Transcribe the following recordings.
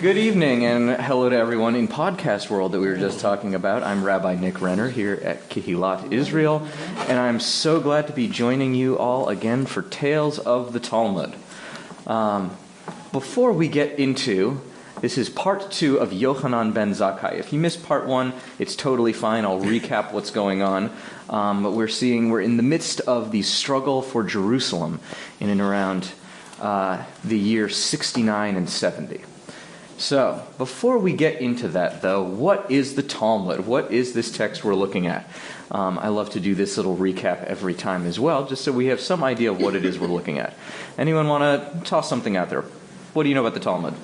Good evening and hello to everyone in podcast world that we were just talking about. I'm Rabbi Nick Renner here at Kehilat Israel, and I'm so glad to be joining you all again for Tales of the Talmud. Before we get into, this is part 2 of Yochanan ben Zakkai. If you missed part 1, it's totally fine. I'll recap what's going on. But we're in the midst of the struggle for Jerusalem in and around the year 69 and 70. So, before we get into that, though, what is the Talmud? What is this text we're looking at? I love to do this little recap every time as well, just so we have some idea of what it is we're looking at. Anyone want to toss something out there? What do you know about the Talmud?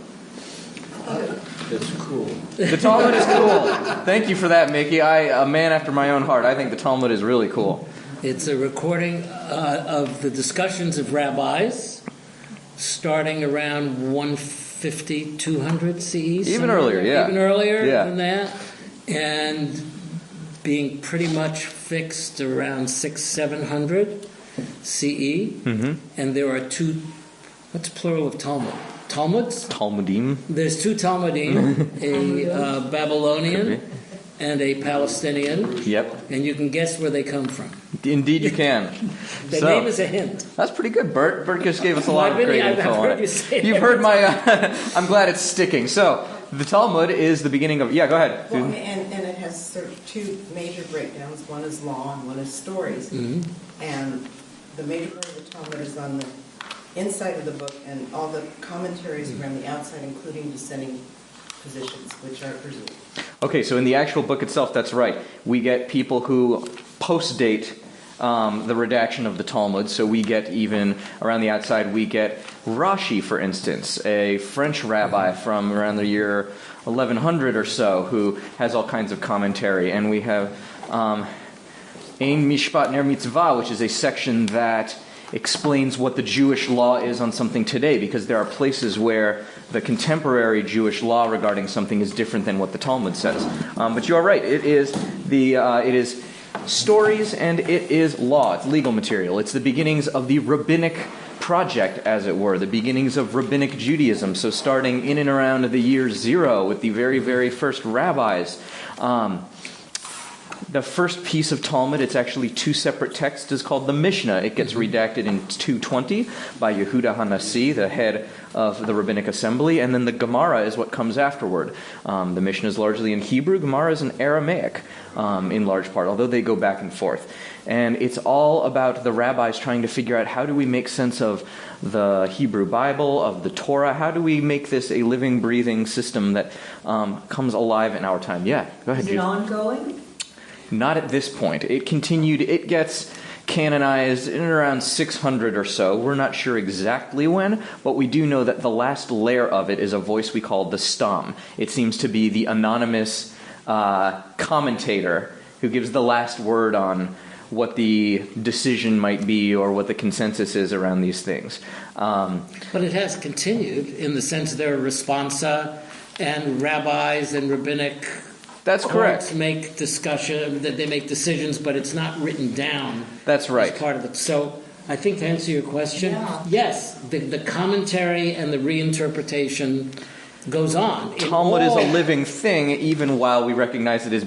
It's cool. The Talmud is cool. Thank you for that, Mickey. A man after my own heart. I think the Talmud is really cool. It's a recording of the discussions of rabbis starting around 150, 200 CE. Even earlier, yeah. Even earlier than that. And being pretty much fixed around 700 CE. Mm-hmm. And there are two, what's plural of Talmud? Talmuds? Talmudim. There's two Talmudim, a Babylonian and a Palestinian. Yep. And you can guess where they come from. Indeed you can. The name is a hint. That's pretty good, Bert. Bert just gave us a lot of great info on it. You've heard my... I'm glad it's sticking. So, the Talmud is the beginning of... Yeah, go ahead. Well, and it has sort of two major breakdowns. One is law and one is stories. Mm-hmm. And the major part of the Talmud is on the inside of the book, and all the commentaries around the outside, including dissenting positions, which are presumed. Okay, so in the actual book itself, that's right. We get people who post-date the redaction of the Talmud, so we get even, around the outside, we get Rashi, for instance, a French rabbi from around the year 1100 or so, who has all kinds of commentary, and we have Ein Mishpat Ner Mitzvah, which is a section that explains what the Jewish law is on something today, because there are places where the contemporary Jewish law regarding something is different than what the Talmud says. But you are right; it is stories and it is law. It's legal material. It's the beginnings of the rabbinic project, as it were, the beginnings of rabbinic Judaism. So starting in and around the year 0 with the very, very first rabbis. The first piece of Talmud, it's actually two separate texts, is called the Mishnah. It gets redacted in 220 by Yehuda HaNasi, the head of the Rabbinic Assembly, and then the Gemara is what comes afterward. The Mishnah is largely in Hebrew, Gemara is in Aramaic in large part, although they go back and forth. And it's all about the rabbis trying to figure out how do we make sense of the Hebrew Bible, of the Torah, how do we make this a living, breathing system that comes alive in our time. Yeah, go ahead. Is it ongoing? Not at this point. It continued. It gets canonized in around 600 or so. We're not sure exactly when, but we do know that the last layer of it is a voice we call the Stam. It seems to be the anonymous commentator who gives the last word on what the decision might be or what the consensus is around these things. But it has continued in the sense there are responsa and rabbis and rabbinic... That's correct. Make discussion, that they make decisions, but it's not written down. That's right. As part of it. So I think to answer your question, yes, the commentary and the reinterpretation goes on. Talmud is a living thing, even while we recognize it as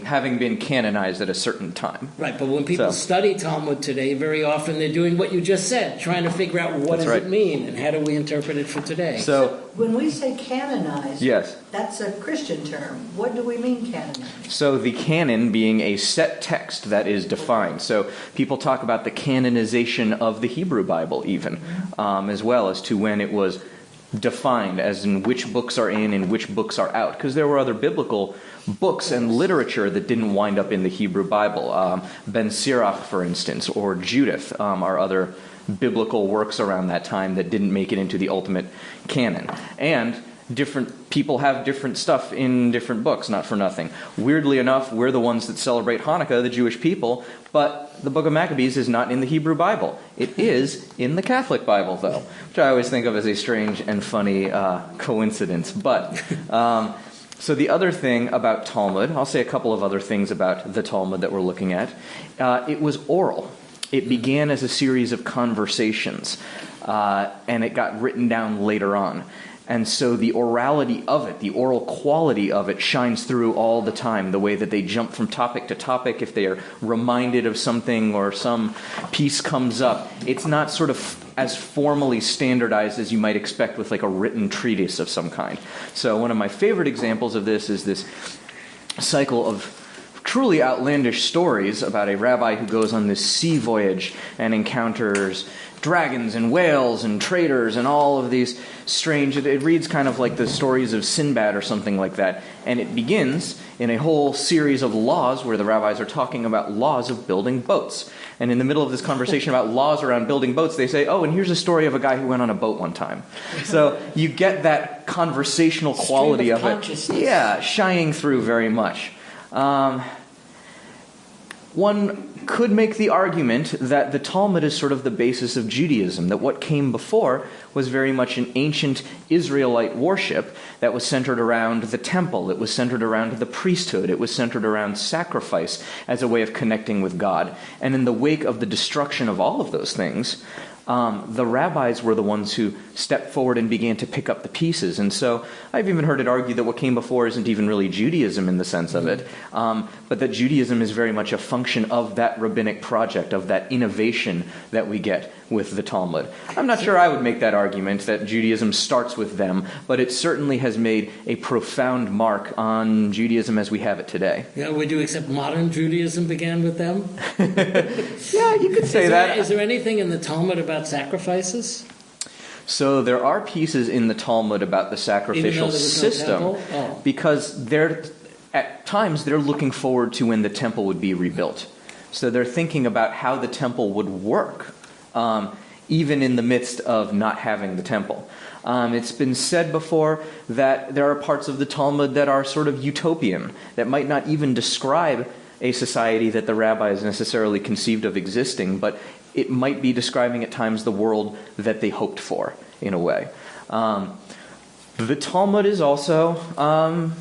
having been canonized at a certain time. Right, but when people study Talmud today, very often they're doing what you just said, trying to figure out what does it mean and how do we interpret it for today. So when we say canonized, yes, that's a Christian term. What do we mean canonized? So the canon being a set text that is defined. So people talk about the canonization of the Hebrew Bible even, as well as to when it was defined, as in which books are in and which books are out, because there were other biblical books and literature that didn't wind up in the Hebrew Bible. Ben Sirach, for instance, or Judith are other biblical works around that time that didn't make it into the ultimate canon. And different people have different stuff in different books, not for nothing. Weirdly enough, we're the ones that celebrate Hanukkah, the Jewish people, but the Book of Maccabees is not in the Hebrew Bible. It is in the Catholic Bible, though, which I always think of as a strange and funny coincidence. But so the other thing about Talmud, I'll say a couple of other things about the Talmud that we're looking at. It was oral. It began as a series of conversations, and it got written down later on. And so the orality of it, the oral quality of it shines through all the time, the way that they jump from topic to topic. If they are reminded of something or some piece comes up, it's not sort of as formally standardized as you might expect with like a written treatise of some kind. So one of my favorite examples of this is this cycle of truly outlandish stories about a rabbi who goes on this sea voyage and encounters dragons and whales and traders and all of these strange... It reads kind of like the stories of Sinbad or something like that. And it begins in a whole series of laws where the rabbis are talking about laws of building boats. And in the middle of this conversation about laws around building boats, they say, oh, and here's a story of a guy who went on a boat one time. So you get that conversational quality of it. Yeah, shining through very much. One could make the argument that the Talmud is sort of the basis of Judaism, that what came before was very much an ancient Israelite worship that was centered around the temple, it was centered around the priesthood, it was centered around sacrifice as a way of connecting with God. And in the wake of the destruction of all of those things, the rabbis were the ones who stepped forward and began to pick up the pieces. And so I've even heard it argued that what came before isn't even really Judaism in the sense of it, but that Judaism is very much a function of that rabbinic project, of that innovation that we get with the Talmud. I'm not sure I would make that argument that Judaism starts with them, but it certainly has made a profound mark on Judaism as we have it today. Yeah, would you accept modern Judaism began with them? Yeah, you could say that. Is there anything in the Talmud about sacrifices? So there are pieces in the Talmud about the sacrificial system, because at times they're looking forward to when the temple would be rebuilt. So they're thinking about how the temple would work, even in the midst of not having the temple. It's been said before that there are parts of the Talmud that are sort of utopian, that might not even describe a society that the rabbis necessarily conceived of existing, but it might be describing at times the world that they hoped for, in a way. The Talmud is also,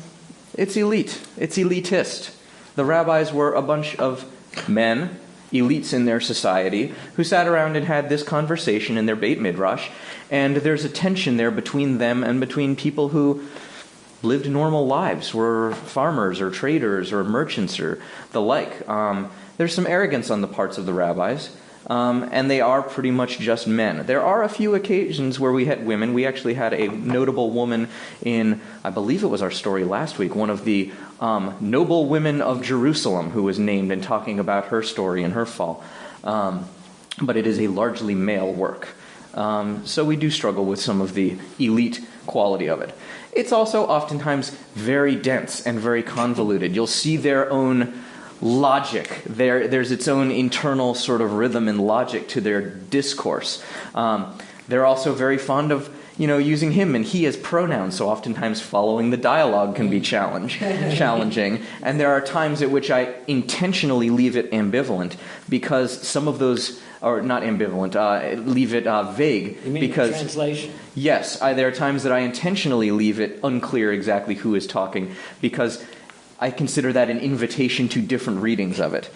it's elite. It's elitist. The rabbis were a bunch of men, elites in their society, who sat around and had this conversation in their Beit Midrash, and there's a tension there between them and between people who lived normal lives, were farmers or traders or merchants or the like. There's some arrogance on the parts of the rabbis. And they are pretty much just men. There are a few occasions where we had women. We actually had a notable woman in, I believe it was our story last week, one of the noble women of Jerusalem who was named and talking about her story and her fall. But it is a largely male work. So we do struggle with some of the elite quality of it. It's also oftentimes very dense and very convoluted. You'll see their own logic. There's its own internal sort of rhythm and logic to their discourse. They're also very fond of, using him and he as pronouns, so oftentimes following the dialogue can be challenging. And there are times at which I intentionally leave it ambivalent because some of those, or not ambivalent, leave it vague. You mean because the translation? Yes, there are times that I intentionally leave it unclear exactly who is talking because I consider that an invitation to different readings of it.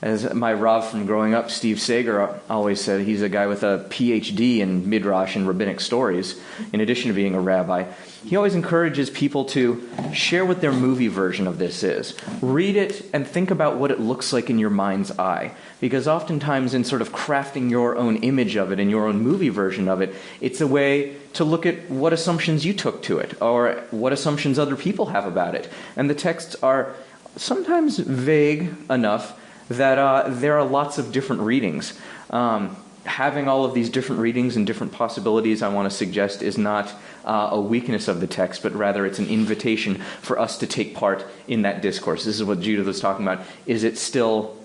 As my Rav from growing up, Steve Sager, always said, he's a guy with a PhD in Midrash and rabbinic stories, in addition to being a rabbi. He always encourages people to share what their movie version of this is. Read it and think about what it looks like in your mind's eye. Because oftentimes in sort of crafting your own image of it and your own movie version of it, it's a way to look at what assumptions you took to it or what assumptions other people have about it. And the texts are sometimes vague enough that there are lots of different readings. Having all of these different readings and different possibilities, I want to suggest, is not a weakness of the text, but rather it's an invitation for us to take part in that discourse. This is what Judith was talking about. Is it still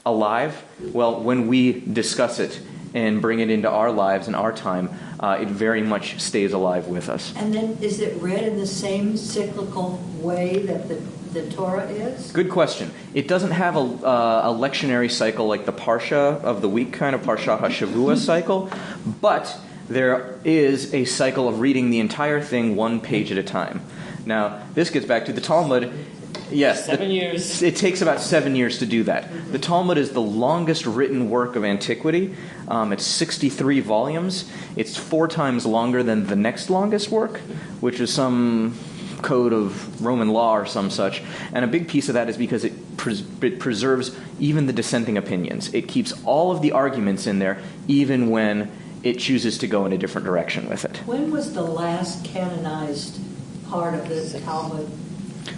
alive? Well, when we discuss it and bring it into our lives and our time, it very much stays alive with us. And then is it read in the same cyclical way that the Torah is? Good question. It doesn't have a lectionary cycle like the Parsha of the week kind of Parsha HaShavua cycle, but there is a cycle of reading the entire thing one page at a time. Now, this gets back to the Talmud. Yes. 7 years. It takes about 7 years to do that. The Talmud is the longest written work of antiquity. It's 63 volumes. It's 4 times longer than the next longest work, which is some code of Roman law or some such. And a big piece of that is because it preserves even the dissenting opinions. It keeps all of the arguments in there, even when it chooses to go in a different direction with it. When was the last canonized part of the Talmud?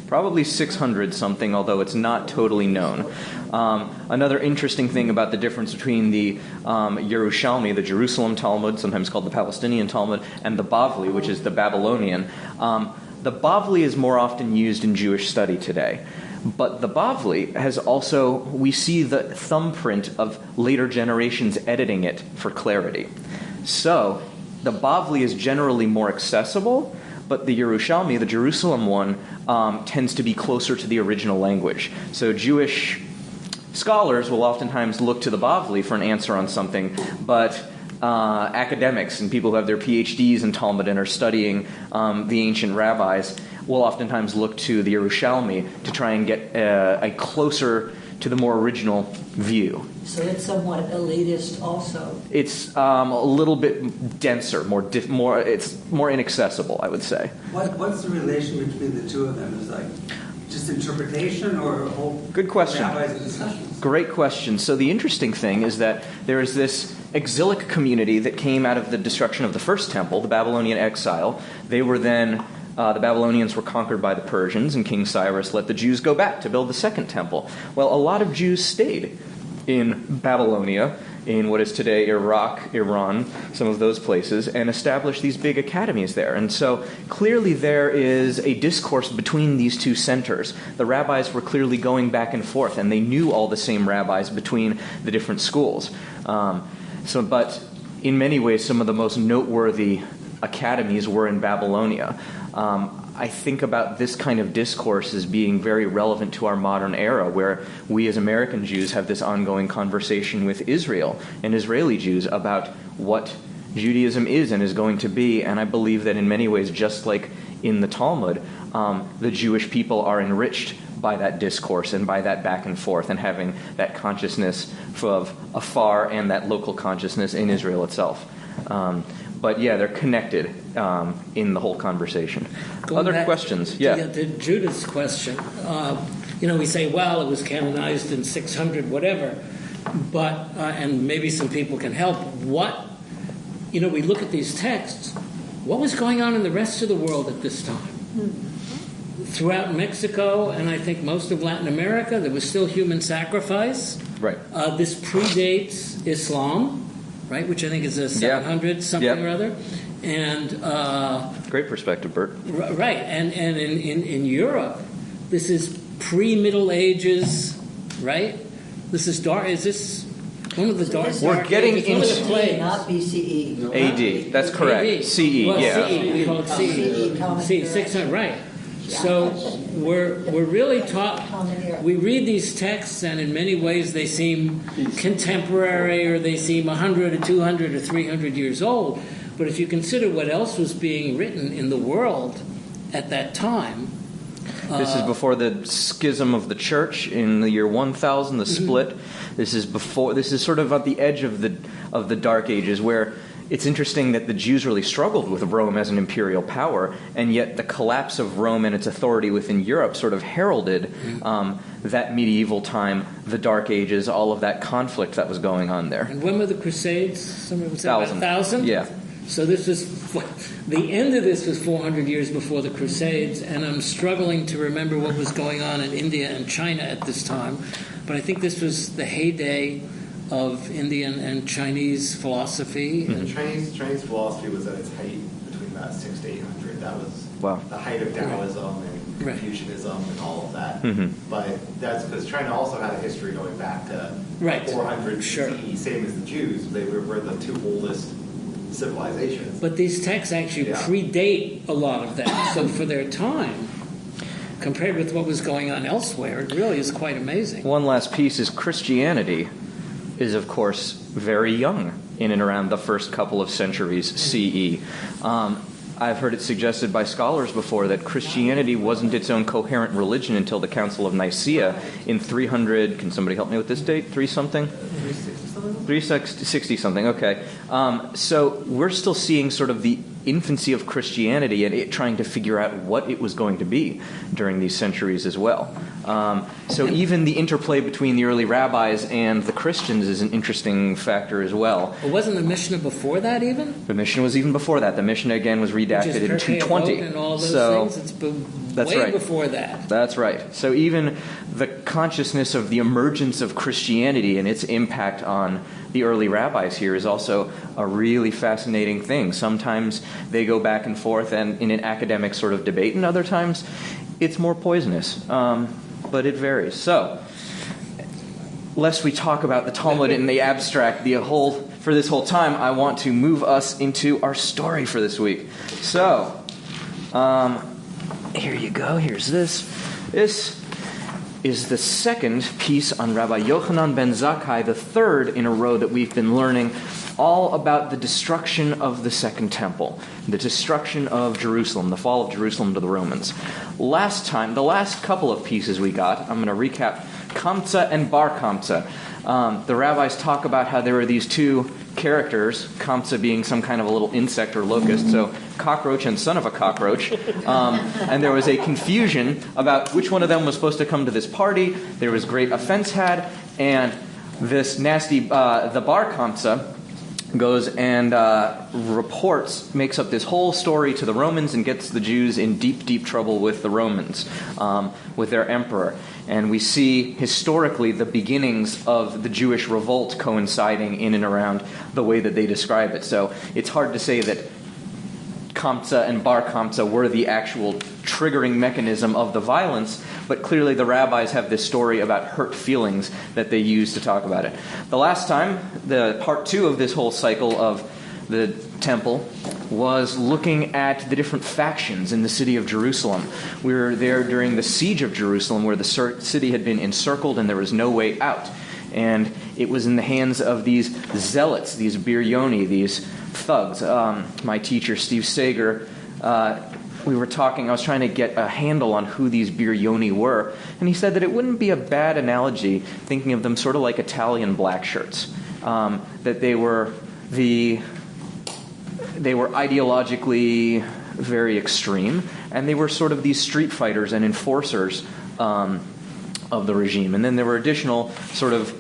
Probably 600 something, although it's not totally known. Another interesting thing about the difference between the Yerushalmi, the Jerusalem Talmud, sometimes called the Palestinian Talmud, and the Bavli, which is the Babylonian. The Bavli is more often used in Jewish study today. But the Bavli has also, we see the thumbprint of later generations editing it for clarity. So the Bavli is generally more accessible, but the Yerushalmi, the Jerusalem one, tends to be closer to the original language. So Jewish scholars will oftentimes look to the Bavli for an answer on something, but academics and people who have their PhDs in Talmud and are studying the ancient rabbis will oftentimes look to the Yerushalmi to try and get a closer to the more original view. So it's somewhat elitist also. It's a little bit denser, it's more inaccessible, I would say. What's the relation between the two of them? Is like just interpretation or a whole Good question. rabbis' discussions? Great question. So the interesting thing is that there is this exilic community that came out of the destruction of the first temple, the Babylonian exile. They were then the Babylonians were conquered by the Persians, and King Cyrus let the Jews go back to build the second temple. Well, a lot of Jews stayed in Babylonia, in what is today Iraq, Iran, some of those places, and established these big academies there. And so clearly there is a discourse between these two centers. The rabbis were clearly going back and forth, and they knew all the same rabbis between the different schools. But in many ways, some of the most noteworthy academies were in Babylonia. I think about this kind of discourse as being very relevant to our modern era, where we as American Jews have this ongoing conversation with Israel and Israeli Jews about what Judaism is and is going to be. And I believe that in many ways, just like in the Talmud, the Jewish people are enriched by that discourse and by that back and forth and having that consciousness of afar and that local consciousness in Israel itself. But yeah, they're connected in the whole conversation. Other questions? Yeah. To Judith's question, we say, well, it was canonized in 600, whatever, but, and maybe some people can help. We look at these texts, what was going on in the rest of the world at this time? Throughout Mexico and I think most of Latin America, there was still human sacrifice. Right. This predates Islam. Right, which I think is a 700 something or other, and great perspective, Bert. Right, and in Europe, this is pre-Middle Ages, right? This is dark. Is this one of the dark? We're getting ages? One of the into plagues. Not BCE. AD. That's correct. AD. CE. Well, yeah. CE. We call it CE. CE 600. Right. So we're really taught. We read these texts, and in many ways they seem contemporary, or they seem 100 or 200 or 300 years old. But if you consider what else was being written in the world at that time, this is before the schism of the church in the year 1000, the split. This is before. This is sort of at the edge of the Dark Ages, where it's interesting that the Jews really struggled with Rome as an imperial power, and yet the collapse of Rome and its authority within Europe sort of heralded that medieval time, the Dark Ages, all of that conflict that was going on there. And when were the Crusades? Someone would say about 1,000? Yeah. So this was, the end of this was 400 years before the Crusades, and I'm struggling to remember what was going on in India and China at this time, but I think this was the heyday of Indian and Chinese philosophy. And Chinese philosophy was at its height between about 600 to 800. That was the height of Taoism and Confucianism and all of that. But that's because China also had a history going back to 400 BCE, same as the Jews. They were the two oldest civilizations. But these texts actually predate a lot of that. So for their time, compared with what was going on elsewhere, it really is quite amazing. One last piece is Christianity is, of course, very young in and around the first couple of centuries CE. I've heard it suggested by scholars before that Christianity wasn't its own coherent religion until the Council of Nicaea in 300, can somebody help me with this date, 3-something? 360 something, okay. So we're still seeing sort of the infancy of Christianity and it trying to figure out what it was going to be during these centuries as well. So even the interplay between the early rabbis and the Christians is an interesting factor as well. Well, wasn't the Mishnah before that even? The Mishnah was even before that. The Mishnah again was redacted in 220. And all those things, it's been way right. before that. That's right. So even the consciousness of the emergence of Christianity and its impact on the early rabbis here is also a really fascinating thing. Sometimes they go back and forth and in an academic sort of debate, and other times it's more poisonous. But it varies. So, lest we talk about the Talmud in the abstract for this whole time, I want to move us into our story for this week. So, here you go. Here's this. This is the second piece on Rabbi Yochanan ben Zakkai, the third in a row that we've been learning all about the destruction of the Second Temple, the destruction of Jerusalem, the fall of Jerusalem to the Romans. Last time, the last couple of pieces we got, I'm going to recap Kamsa and Bar Kamsa. The rabbis talk about how there were these two characters, Kamsa being some kind of a little insect or locust, so cockroach and son of a cockroach. And there was a confusion about which one of them was supposed to come to this party. There was great offense had, and this nasty, the Bar Kamsa, goes and makes up this whole story to the Romans and gets the Jews in deep, deep trouble with the Romans, with their emperor. And we see historically the beginnings of the Jewish revolt coinciding in and around the way that they describe it. So it's hard to say that Kamsa and Bar Kamsa were the actual triggering mechanism of the violence, but clearly the rabbis have this story about hurt feelings that they use to talk about it. The last time, the part 2 of this whole cycle of the temple was looking at the different factions in the city of Jerusalem. We were there during the siege of Jerusalem where the city had been encircled and there was no way out. And it was in the hands of these zealots, these biryoni, these thugs. My teacher, Steve Sager, I was trying to get a handle on who these biryoni were, and he said that it wouldn't be a bad analogy thinking of them sort of like Italian black shirts, that they were ideologically very extreme, and they were sort of these street fighters and enforcers of the regime. And then there were additional sort of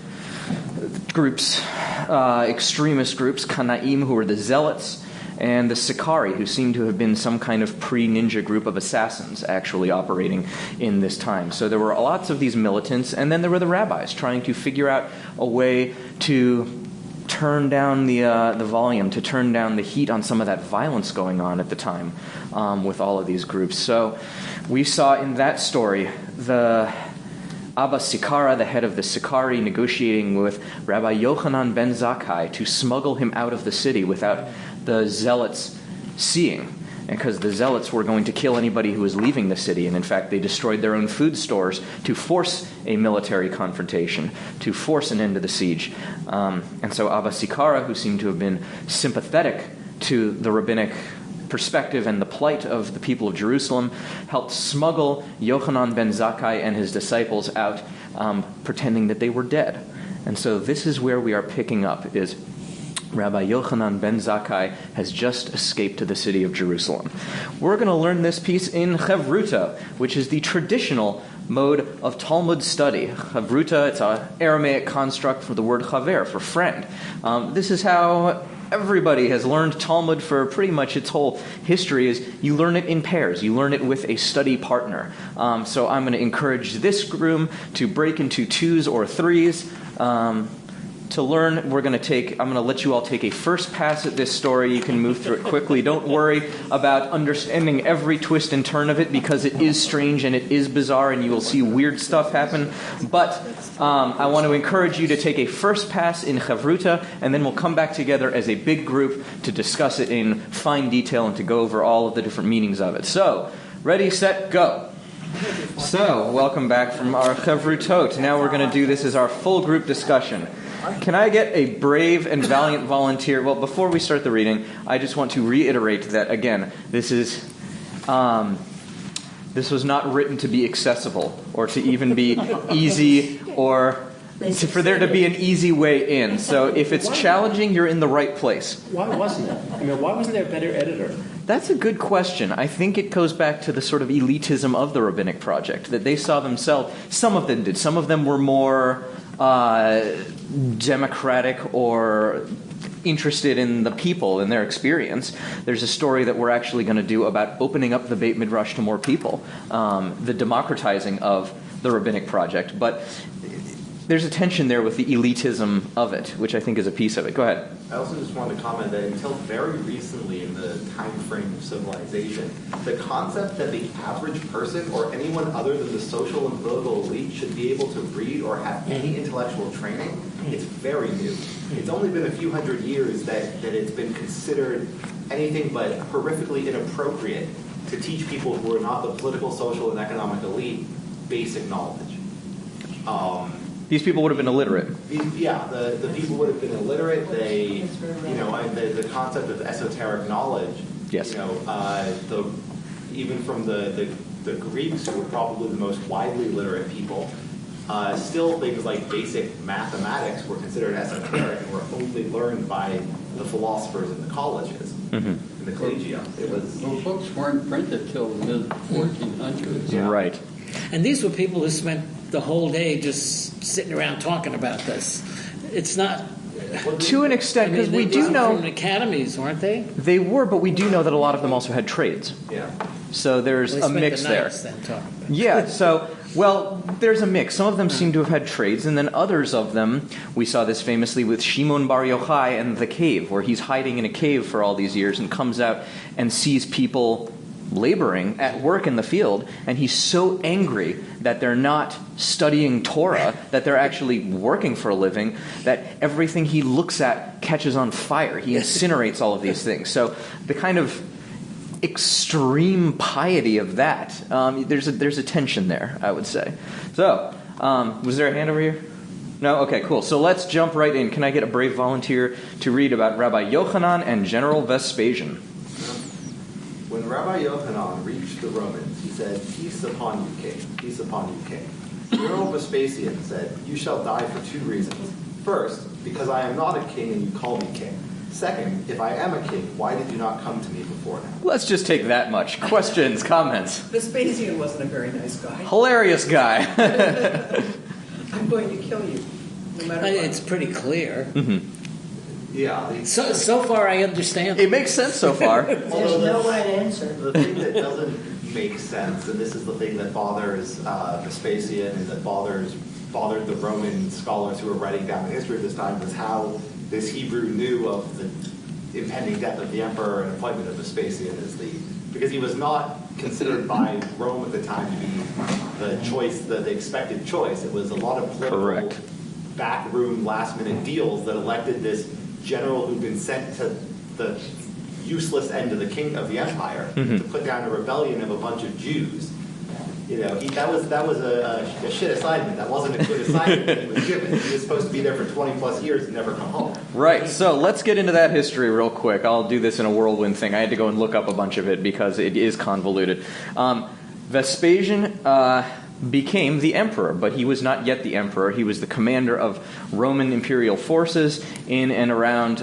groups, extremist groups, Kanaim, who were the zealots, and the Sicarii, who seem to have been some kind of pre-ninja group of assassins actually operating in this time. So there were lots of these militants, and then there were the rabbis trying to figure out a way to turn down the volume, to turn down the heat on some of that violence going on at the time with all of these groups. So we saw in that story the Abba Sikara, the head of the Sicarii, negotiating with Rabbi Yochanan ben Zakkai to smuggle him out of the city without the zealots seeing, because the zealots were going to kill anybody who was leaving the city, and in fact they destroyed their own food stores to force a military confrontation, to force an end to the siege. And so Abba Sikara, who seemed to have been sympathetic to the rabbinic perspective and the plight of the people of Jerusalem, helped smuggle Yochanan ben Zakkai and his disciples out, pretending that they were dead. And so this is where we are picking up, is Rabbi Yochanan ben Zakkai has just escaped to the city of Jerusalem. We're going to learn this piece in Chavruta, which is the traditional mode of Talmud study. Chavruta, it's an Aramaic construct for the word chaver, for friend. This is how everybody has learned Talmud for pretty much its whole history, is you learn it in pairs. You learn it with a study partner. So I'm going to encourage this room to break into 2s or 3s. To learn, I'm going to let you all take a first pass at this story. You can move through it quickly. Don't worry about understanding every twist and turn of it, because it is strange and it is bizarre and you will see weird stuff happen. But I want to encourage you to take a first pass in Chavruta, and then we'll come back together as a big group to discuss it in fine detail and to go over all of the different meanings of it. So, ready, set, go. So, welcome back from our Chavrutot. Now we're going to do this as our full group discussion. Can I get a brave and valiant volunteer? Well, before we start the reading, I just want to reiterate that, again, this was not written to be accessible or to even be easy or for there to be an easy way in. So if it's challenging, you're in the right place. Why wasn't it? I mean, why wasn't there a better editor? That's a good question. I think it goes back to the sort of elitism of the Rabbinic Project, that they saw themselves, some of them did, some of them were more democratic or interested in the people and their experience. There's a story that we're actually going to do about opening up the Beit Midrash to more people, the democratizing of the Rabbinic Project. But there's a tension there with the elitism of it, which I think is a piece of it. Go ahead. I also just wanted to comment that until very recently in the time frame of civilization, the concept that the average person or anyone other than the social and political elite should be able to read or have any intellectual training, it's very new. It's only been a few hundred years that it's been considered anything but horrifically inappropriate to teach people who are not the political, social, and economic elite basic knowledge. These people would have been illiterate. The people would have been illiterate. They, the concept of esoteric knowledge. Yes. Even from the Greeks, who were probably the most widely literate people, still things like basic mathematics were considered esoteric and were only learned by the philosophers in the colleges, in the collegium. Well, books weren't printed till the mid-1400s. Yeah. Right. And these were people who spent the whole day just sitting around talking about this. It's not... To an extent, because we do know... from academies, weren't they? They were, but we do know that a lot of them also had trades. Yeah. So there's They a spent mix the there. nights then talking about it. Yeah, so, well, there's a mix. Some of them seem to have had trades, and then others of them, we saw this famously with Shimon Bar Yochai and the cave, where he's hiding in a cave for all these years and comes out and sees people laboring at work in the field, and he's so angry that they're not studying Torah, that they're actually working for a living, that everything he looks at catches on fire. He incinerates all of these things. So the kind of extreme piety of that, there's a tension there, I would say. So, was there a hand over here? No? Okay, cool. So let's jump right in. Can I get a brave volunteer to read about Rabbi Yochanan and General Vespasian? When Rabbi Yochanan reached the Romans, he said, "Peace upon you, king. Peace upon you, king." General Vespasian said, "You shall die for two reasons. First, because I am not a king and you call me king. Second, if I am a king, why did you not come to me before now?" Let's just take that much. Questions, comments? Vespasian wasn't a very nice guy. Hilarious guy. I'm going to kill you, no matter what. It's pretty clear. Yeah. So far, I understand. It makes sense so far. There's no right answer. The thing that doesn't make sense, and this is the thing that bothers Vespasian and that bothered the Roman scholars who were writing down the history of this time, was how this Hebrew knew of the impending death of the emperor and appointment of Vespasian because he was not considered by Rome at the time to be the choice, the expected choice. It was a lot of political backroom last-minute deals that elected this general who'd been sent to the useless end of the empire to put down a rebellion of a bunch of Jews. That was a shit assignment. That wasn't a good assignment that he was given. He was supposed to be there for 20 plus years and never come home. Right, so let's get into that history real quick. I'll do this in a whirlwind thing. I had to go and look up a bunch of it because it is convoluted. Vespasian became the emperor, but he was not yet the emperor. He was the commander of Roman imperial forces in and around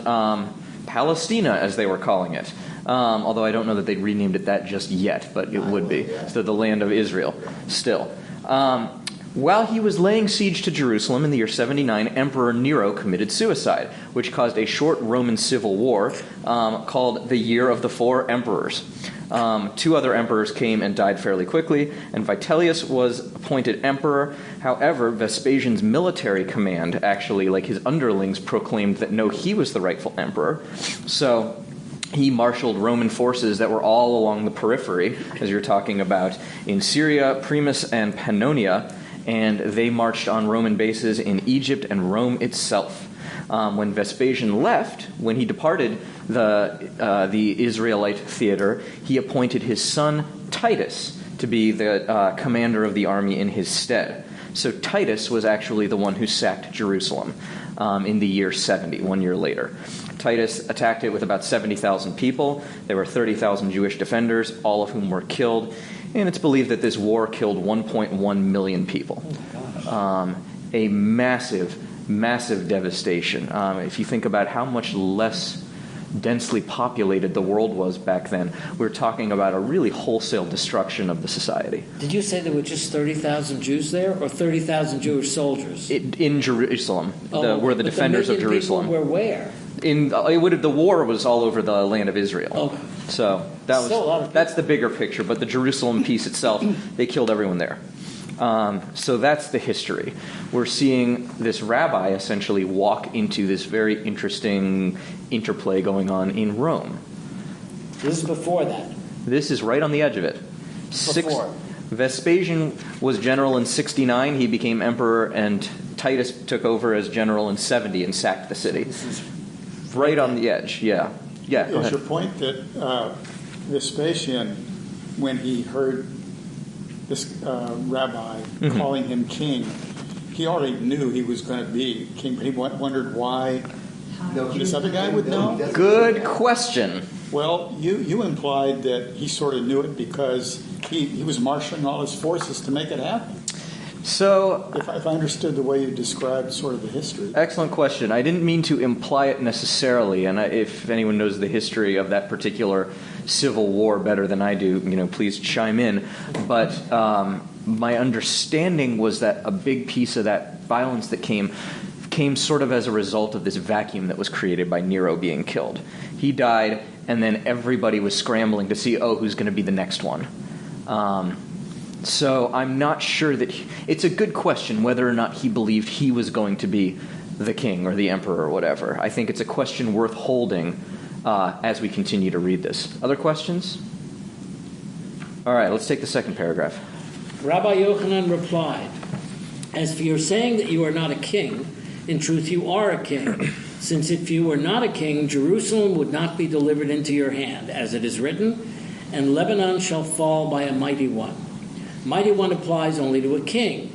Palestina, as they were calling it. Although I don't know that they'd renamed it that just yet, but it would be. So the land of Israel, still. While he was laying siege to Jerusalem in the year 79, Emperor Nero committed suicide, which caused a short Roman civil war called the Year of the Four Emperors. Two other emperors came and died fairly quickly, and Vitellius was appointed emperor. However, Vespasian's military command, actually, like his underlings, proclaimed that no, he was the rightful emperor. So he marshaled Roman forces that were all along the periphery, as you're talking about, in Syria, Primus, and Pannonia, and they marched on Roman bases in Egypt and Rome itself. When Vespasian left, when he departed the Israelite theater, he appointed his son Titus to be the commander of the army in his stead. So Titus was actually the one who sacked Jerusalem. in the year 70, 1 year later. Titus attacked it with about 70,000 people. There were 30,000 Jewish defenders, all of whom were killed. And it's believed that this war killed 1.1 million people. A massive, massive devastation. If you think about how much less densely populated the world was back then, we're talking about a really wholesale destruction of the society. Did you say there were just 30,000 Jews there, or 30,000 Jewish soldiers? In Jerusalem, were the defenders of Jerusalem. People were where? The war was all over the land of Israel. Okay. So that's the bigger picture. But the Jerusalem piece itself, they killed everyone there. So that's the history. We're seeing this rabbi essentially walk into this very interesting interplay going on in Rome. This is before that. This is right on the edge of it. Before. Vespasian was general in 69. He became emperor, and Titus took over as general in 70 and sacked the city. This is right on the edge, yeah. Yeah, go Is ahead. your point that Vespasian, when he heard this rabbi calling him king, he already knew he was going to be king, but he wondered why this other guy would know? Good question. Well, you implied that he sort of knew it because he was marshaling all his forces to make it happen. So, if I understood the way you described sort of the history. Excellent question. I didn't mean to imply it necessarily, and if anyone knows the history of that particular civil war better than I do, please chime in. But my understanding was that a big piece of that violence that came sort of as a result of this vacuum that was created by Nero being killed. He died, and then everybody was scrambling to see, who's going to be the next one. So I'm not sure that it's a good question whether or not he believed he was going to be the king or the emperor or whatever. I think it's a question worth holding as we continue to read this. Other questions? All right, let's take the second paragraph. Rabbi Yochanan replied, "As for your saying that you are not a king, in truth you are a king. Since if you were not a king, Jerusalem would not be delivered into your hand, as it is written, and Lebanon shall fall by a mighty one." Mighty one applies only to a king,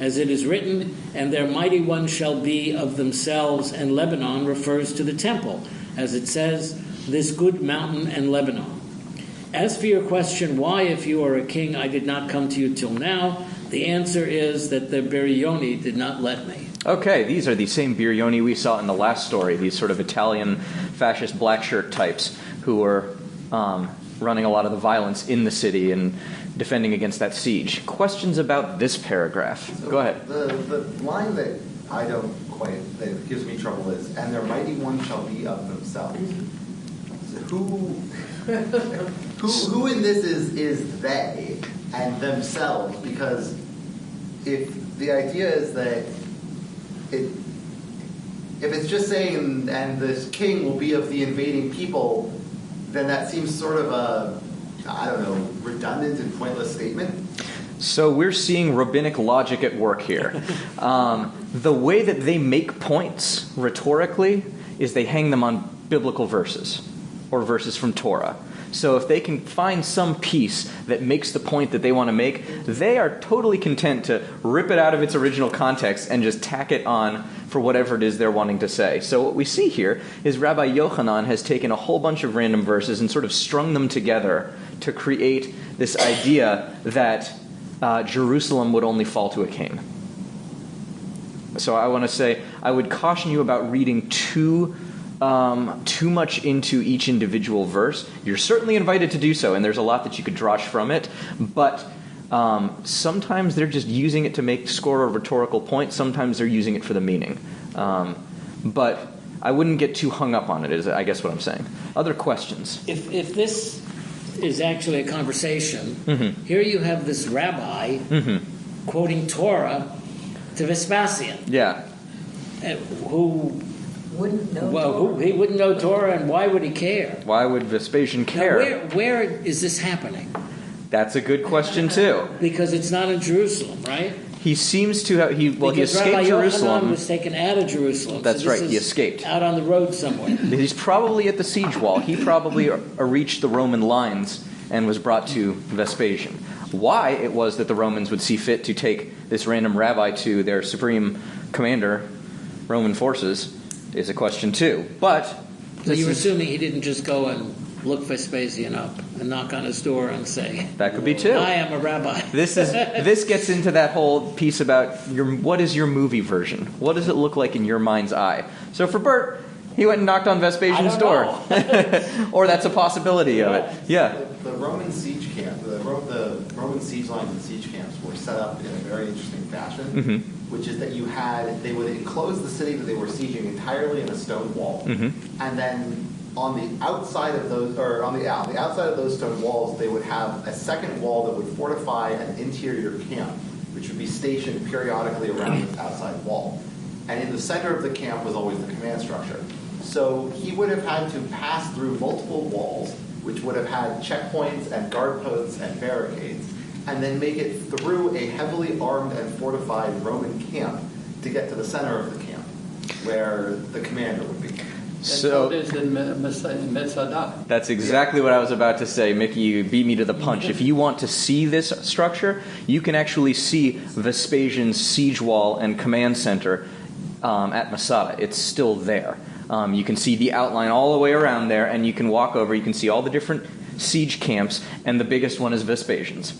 as it is written, and their mighty one shall be of themselves, and Lebanon refers to the temple, as it says, this good mountain and Lebanon. As for your question, why, if you are a king, I did not come to you till now, the answer is that the Birioni did not let me. Okay, these are the same Birioni we saw in the last story, these sort of Italian fascist black shirt types who were running a lot of the violence in the city and defending against that siege. Questions about this paragraph? So go ahead. The line that I don't quite, that gives me trouble is, and their mighty one shall be of themselves. So who in this is they and themselves? Because if the idea is that if it's just saying, and this king will be of the invading people, then that seems sort of a, redundant and pointless statement. So we're seeing rabbinic logic at work here. The way that they make points rhetorically is they hang them on biblical verses or verses from Torah. So if they can find some piece that makes the point that they want to make, they are totally content to rip it out of its original context and just tack it on for whatever it is they're wanting to say. So what we see here is Rabbi Yochanan has taken a whole bunch of random verses and sort of strung them together to create this idea that Jerusalem would only fall to a king. So I want to say, I would caution you about reading too much into each individual verse. You're certainly invited to do so, and there's a lot that you could drash from it, but sometimes they're just using it to score a rhetorical point. Sometimes they're using it for the meaning. But I wouldn't get too hung up on it, is I guess what I'm saying. Other questions? If this is actually a conversation, here you have this rabbi quoting Torah to Vespasian. Yeah. Who wouldn't know Torah. He wouldn't know Torah, and why would he care? Why would Vespasian care? Now, where is this happening? That's a good question too. Because it's not in Jerusalem, right? He seems to have. He escaped Rabbi Jerusalem. Yochanan was taken out of Jerusalem. That's so right. He escaped out on the road somewhere. He's probably at the siege wall. He probably reached the Roman lines and was brought to Vespasian. Why it was that the Romans would see fit to take this random rabbi to their supreme commander, Roman forces is a question too. But So you're assuming he didn't just go and look Vespasian up and knock on his door and say, that could be too. I am a rabbi. This gets into that whole piece about what is your movie version? What does it look like in your mind's eye? So for Bert, he went and knocked on Vespasian's door. Or that's a possibility of it. Yeah. The Roman siege camp, the Roman siege lines and siege camps were set up in a very interesting fashion, which is that they would enclose the city that they were sieging entirely in a stone wall, and then on the outside of those, the outside of those stone walls, they would have a second wall that would fortify an interior camp, which would be stationed periodically around this outside wall. And in the center of the camp was always the command structure. So he would have had to pass through multiple walls, which would have had checkpoints and guard posts and barricades, and then make it through a heavily armed and fortified Roman camp to get to the center of the camp, where the commander would be. So there's in Metzadah. That's exactly what I was about to say, Mickey. You beat me to the punch. If you want to see this structure, you can actually see Vespasian's siege wall and command center at Masada. It's still there. You can see the outline all the way around there, and you can walk over. You can see all the different siege camps, and the biggest one is Vespasian's.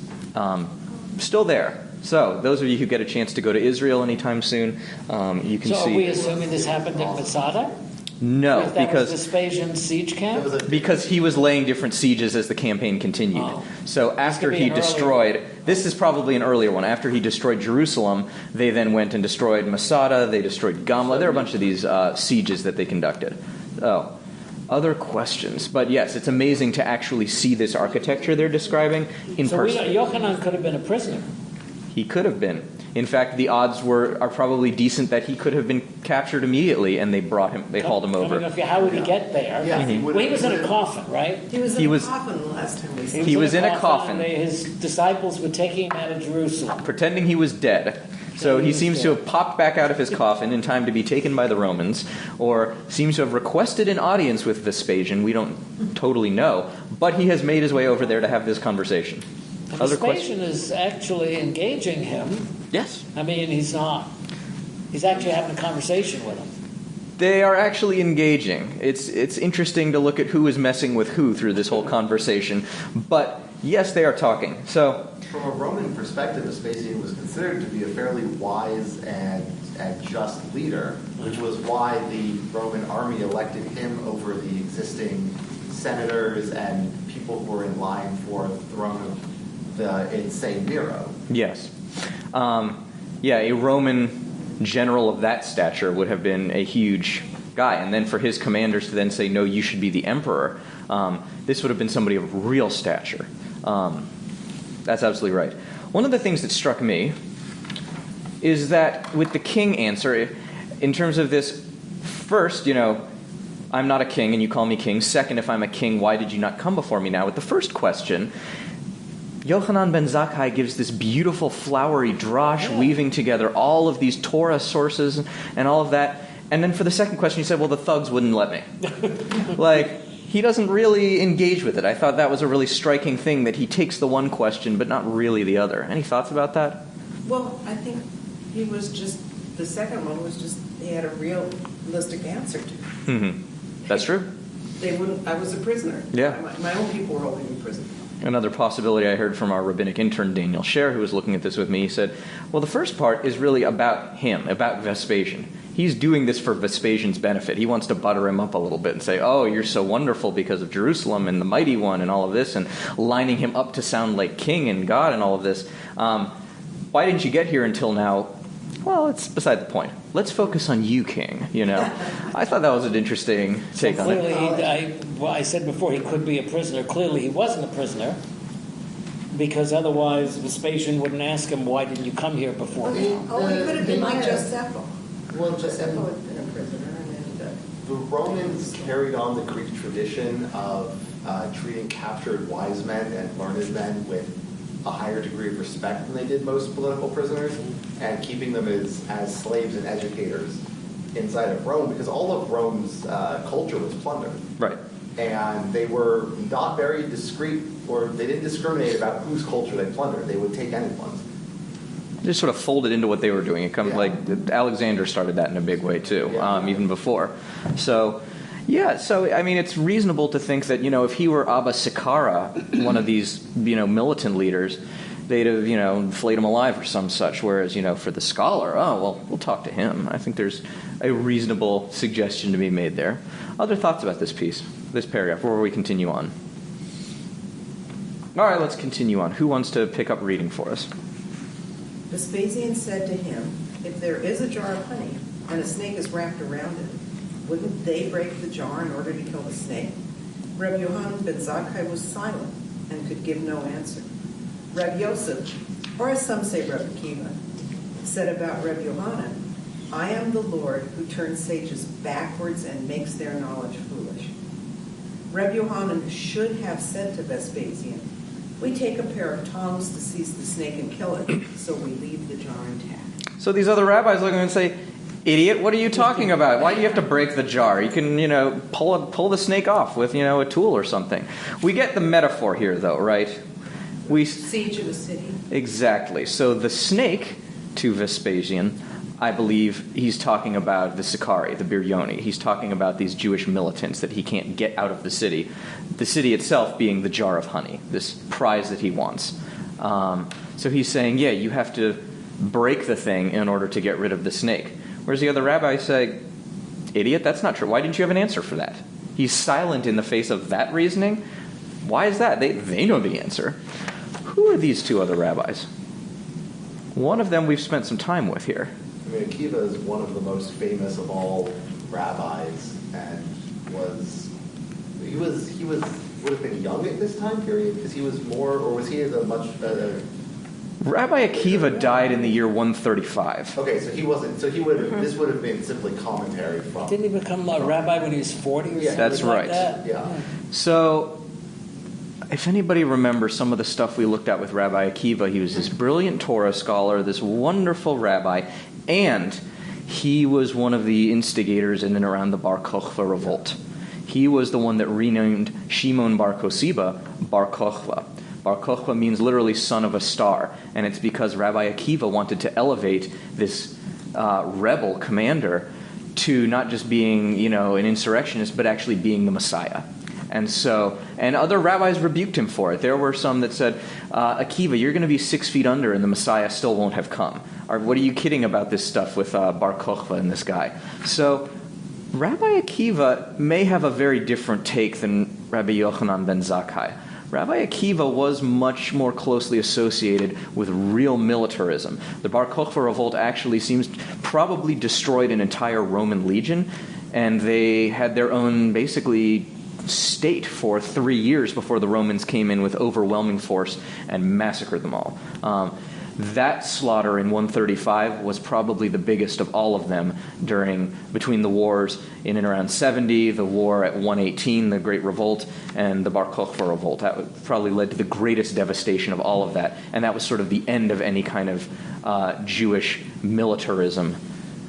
Still there. So those of you who get a chance to go to Israel anytime soon, you can see. So are we assuming this happened at Masada? No, That because was Vespasian's siege camp? because he was laying different sieges as the campaign continued. Oh. So after he destroyed, this is probably an earlier one. After he destroyed Jerusalem, they then went and destroyed Masada. They destroyed Gamla. There are a bunch of these sieges that they conducted. Oh, other questions? But yes, it's amazing to actually see this architecture they're describing in person. Yochanan could have been a prisoner. He could have been. In fact, the odds are probably decent that he could have been captured immediately, and they hauled him over. How would he get there? Yeah, He was in a coffin, right? He was in a coffin the last time we saw him. He was in a coffin. And his disciples were taking him out of Jerusalem. Pretending he was dead. So he seems to have popped back out of his coffin in time to be taken by the Romans, or seems to have requested an audience with Vespasian. We don't totally know. But he has made his way over there to have this conversation. Other Vespasian questions? is actually engaging him. Yes. I mean, he's not. He's actually having a conversation with him. They are actually engaging. It's interesting to look at who is messing with who through this whole conversation. But yes, they are talking. So, from a Roman perspective, Vespasian was considered to be a fairly wise and just leader, which was why the Roman army elected him over the existing senators and people who were in line for the throne of the insane Nero. yes. A Roman general of that stature would have been a huge guy. And then for his commanders to then say, no, you should be the emperor, this would have been somebody of real stature. That's absolutely right. One of the things that struck me is that with the king answer, in terms of this, first, I'm not a king and you call me king. Second, if I'm a king, why did you not come before me? Now, with the first question, Yochanan ben Zakkai gives this beautiful flowery drash, weaving together all of these Torah sources and all of that. And then for the second question, he said, well, the thugs wouldn't let me. He doesn't really engage with it. I thought that was a really striking thing, that he takes the one question, but not really the other. Any thoughts about that? Well, I think he was just, the second one was just, he had a realistic answer to. Mm-hmm. That's true. I was a prisoner. Yeah. My own people were holding me prisoner. Another possibility I heard from our rabbinic intern, Daniel Scher, who was looking at this with me, he said, well, the first part is really about him, about Vespasian. He's doing this for Vespasian's benefit. He wants to butter him up a little bit and say, oh, you're so wonderful because of Jerusalem and the mighty one and all of this, and lining him up to sound like king and God and all of this. Why didn't you get here until now? Well, it's beside the point. Let's focus on you, king, I thought that was an interesting take on it. Clearly, I said before he could be a prisoner. Clearly he wasn't a prisoner, because otherwise Vespasian wouldn't ask him, why didn't you come here before me? He could have been like Josephus. Well, Josephus had been a prisoner. The Romans carried on the Greek tradition of treating captured wise men and learned men with a higher degree of respect than they did most political prisoners, and keeping them as slaves and educators inside of Rome, because all of Rome's culture was plundered. Right. And they were not very discreet, or they didn't discriminate about whose culture they plundered. They would take anyone's. just sort of folded into what they were doing. It comes like Alexander started that in a big way too, even before. So, I mean, it's reasonable to think that, if he were Abba Sikara, one of these, militant leaders, they'd have, flayed him alive or some such. Whereas, for the scholar, we'll talk to him. I think there's a reasonable suggestion to be made there. Other thoughts about this paragraph, before we continue on? All right, let's continue on. Who wants to pick up reading for us? Vespasian said to him, "If there is a jar of honey and a snake is wrapped around it, wouldn't they break the jar in order to kill the snake?" Rabbi Yochanan ben Zakkai was silent and could give no answer. Rabbi Yosef, or as some say Rabbi Akiva, said about Rabbi Yochanan, "I am the Lord who turns sages backwards and makes their knowledge foolish." Rabbi Yochanan should have said to Vespasian, "We take a pair of tongs to seize the snake and kill it, so we leave the jar intact." So these other rabbis look at him and say, "Idiot, what are you talking about? Why do you have to break the jar? You can, pull the snake off with, a tool or something." We get the metaphor here, though, right? Siege of a city. Exactly. So the snake, to Vespasian, I believe he's talking about the Sicarii, the Biryoni. He's talking about these Jewish militants that he can't get out of the city itself being the jar of honey, this prize that he wants. So he's saying, you have to break the thing in order to get rid of the snake. Whereas the other rabbis say, "Idiot, that's not true. Why didn't you have an answer for that?" He's silent in the face of that reasoning. Why is that? They know the answer. Who are these two other rabbis? One of them we've spent some time with here. I mean, Akiva is one of the most famous of all rabbis, and he would have been young at this time period, because he was more, or was he a much better? Rabbi Akiva died in the year 135. Okay, so he wasn't. So he would have. This would have been simply commentary from. Didn't he become a rabbi when he was 40 or something That's like right. that? Yeah. So, if anybody remembers some of the stuff we looked at with Rabbi Akiva, he was this brilliant Torah scholar, this wonderful rabbi, and he was one of the instigators in and around the Bar Kokhba revolt. He was the one that renamed Shimon Bar Kosiba Bar Kokhba. Bar Kokhba means literally son of a star, and it's because Rabbi Akiva wanted to elevate this rebel commander to not just being, an insurrectionist, but actually being the Messiah. And other rabbis rebuked him for it. There were some that said, Akiva, you're going to be 6 feet under and the Messiah still won't have come. Or what are you kidding about this stuff with Bar Kokhba and this guy? So Rabbi Akiva may have a very different take than Rabbi Yochanan ben Zakkai. Rabbi Akiva was much more closely associated with real militarism. The Bar Kokhba revolt actually seems probably destroyed an entire Roman legion, and they had their own, basically, state for 3 years before the Romans came in with overwhelming force and massacred them all. That slaughter in 135 was probably the biggest of all of them between the wars in and around 70, the war at 118, the Great Revolt, and the Bar Kokhba revolt. That probably led to the greatest devastation of all of that, and that was sort of the end of any kind of Jewish militarism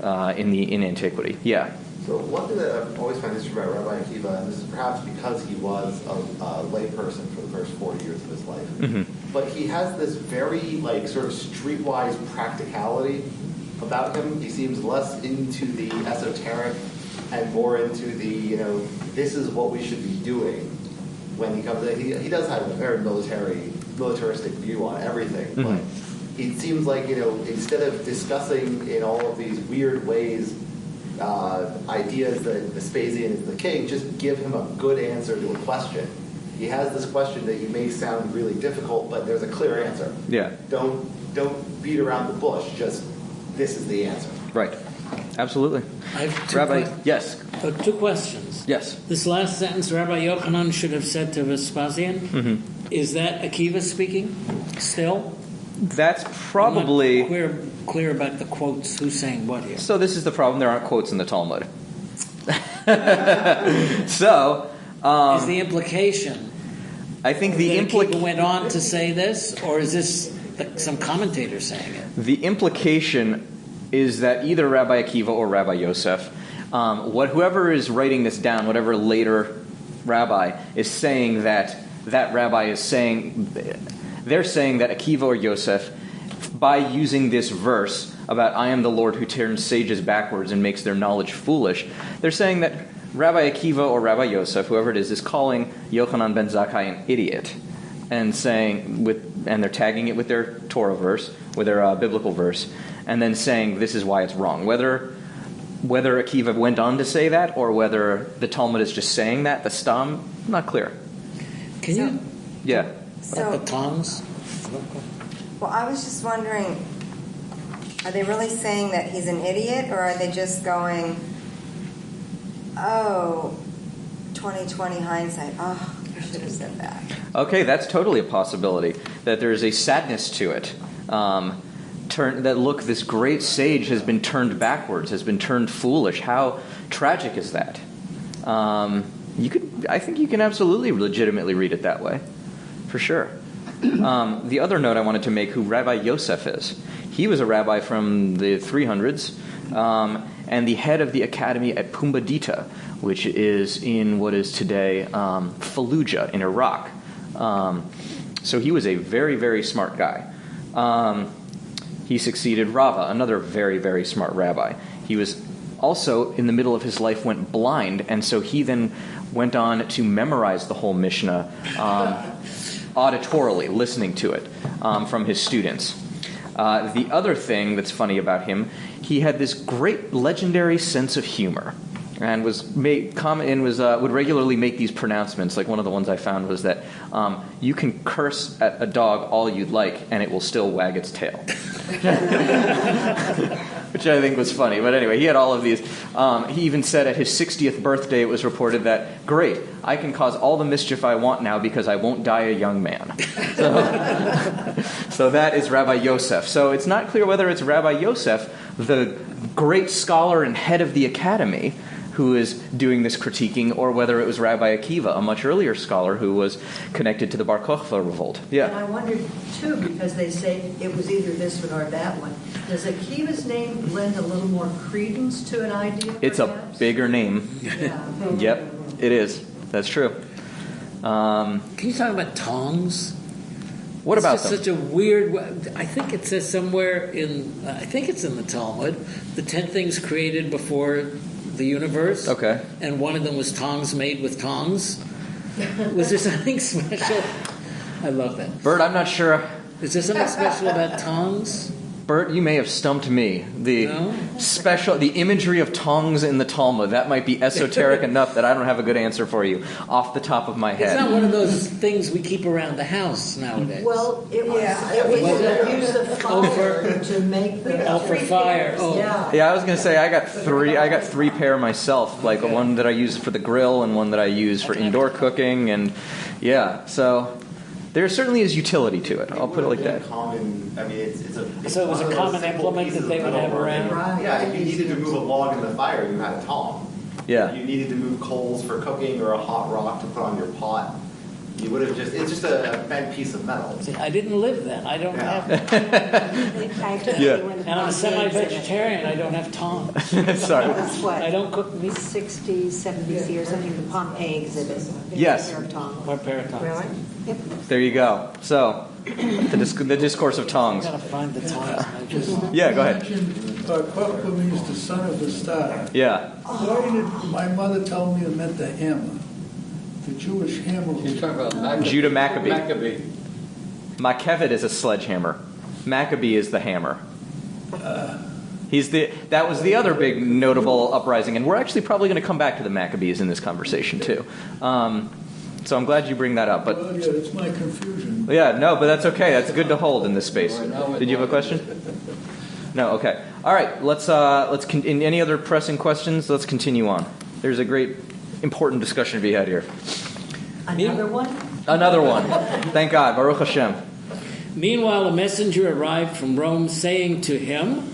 in antiquity. Yeah. So one thing that I've always found interesting about Rabbi Akiva, and this is perhaps because he was a layperson for the first 40 years of his life, but he has this very sort of streetwise practicality about him. He seems less into the esoteric and more into the, this is what we should be doing when he comes in. He does have a very militaristic view on everything, but it seems like, instead of discussing in all of these weird ways ideas that Vespasian is the king, just give him a good answer to a question. He has this question that you may sound really difficult, but there's a clear answer. Yeah. Don't beat around the bush. Just this is the answer. Right. Absolutely. I have two Rabbi, yes. Two questions. Yes. This last sentence, Rabbi Yochanan should have said to Vespasian, is that Akiva speaking still? That's probably... I'm not clear about the quotes, who's saying what here. So this is the problem. There aren't quotes in the Talmud. So... is the implication... I think the Akiva went on to say this, or is this some commentator saying it? The implication is that either Rabbi Akiva or Rabbi Yosef, whoever is writing this down, whatever later rabbi is saying that rabbi is saying, they're saying that Akiva or Yosef, by using this verse about I am the Lord who turns sages backwards and makes their knowledge foolish, they're saying that Rabbi Akiva or Rabbi Yosef, whoever it is calling Yochanan ben Zakkai an idiot, and saying and they're tagging it with their Torah verse, with their biblical verse, and then saying this is why it's wrong. Whether Akiva went on to say that or whether the Talmud is just saying that, the stam, not clear. Can you? Yeah. About the tongs? Well, I was just wondering, are they really saying that he's an idiot, or are they just going, oh, 20/20 hindsight, oh, I should have said that. Okay, that's totally a possibility, that there's a sadness to it. That look, this great sage has been turned backwards, has been turned foolish. How tragic is that? I think you can absolutely legitimately read it that way, for sure. The other note I wanted to make, who Rabbi Yosef is. He was a rabbi from the 300s, and the head of the academy at Pumbedita, which is in what is today Fallujah in Iraq. So he was a very, very smart guy. He succeeded Rava, another very, very smart rabbi. He was also, in the middle of his life, went blind, and so he then went on to memorize the whole Mishnah auditorily, listening to it from his students. The other thing that's funny about him, he had this great legendary sense of humor, and would regularly make these pronouncements. Like one of the ones I found was that you can curse at a dog all you'd like, and it will still wag its tail, which I think was funny. But anyway, he had all of these. He even said at his 60th birthday, it was reported that, great, I can cause all the mischief I want now because I won't die a young man. So that is Rabbi Yosef. So it's not clear whether it's Rabbi Yosef, the great scholar and head of the academy, who is doing this critiquing, or whether it was Rabbi Akiva, a much earlier scholar who was connected to the Bar Kokhba revolt. Yeah. And I wondered, too, because they say it was either this one or that one. Does Akiva's name lend a little more credence to an idea, It's perhaps? a bigger name. Yeah. Yep, it is. That's true. Can you talk about tongs? What about It's them? just such a weird. I think it says somewhere I think it's in the Talmud, the 10 things created before the universe. Okay. And one of them was tongs made with tongs. Was there something special? I love that. Bert, I'm not sure. Is there something special about tongs? Bert, you may have stumped me. The imagery of tongs in the Talmud, that might be esoteric enough that I don't have a good answer for you off the top of my It's head. not one of those things we keep around the house nowadays. Well, it was use of fire to make the for fire. Oh. Yeah, I was going to say I got three pair myself, like one that I use for the grill and one that I use for indoor cooking, and yeah, so there certainly is utility to it. I'll put it like that. Common, I mean, it's a. So it was a common implement that they would have around? Yeah, if you needed to move a log in the fire, you had a tong. Yeah. If you needed to move coals for cooking or a hot rock to put on your pot, you would have it's just a bent piece of metal. See, I didn't live then. I don't have. Yeah. And I'm a semi-vegetarian. I don't have tongs. Sorry. That's what, I don't cook meat. 60s, 70s years, I think the Pompeii exhibit. Yes. Pair of tongs. Or pair of tongs. Really? Yep. There you go. So, the discourse of tongs. I gotta find the tongs. Yeah, go ahead. Kochba means the son of the star. Yeah. Why did my mother tell me it meant the hammer? The Jewish hammer. You're talking about Maccabee. Judah Maccabee. Maccabee. Makevet is a sledgehammer. Maccabee is the hammer. That was the other big notable uprising, and we're actually probably going to come back to the Maccabees in this conversation too. So I'm glad you bring that up. But Well, yeah, it's my confusion. yeah, no, but that's okay. That's good to hold in this space. Did you have a question? No. Okay. All right. Let's in any other pressing questions? Let's continue on. There's a great, important discussion to be had here. Another one? Another one. Thank God. Baruch Hashem. Meanwhile, a messenger arrived from Rome saying to him,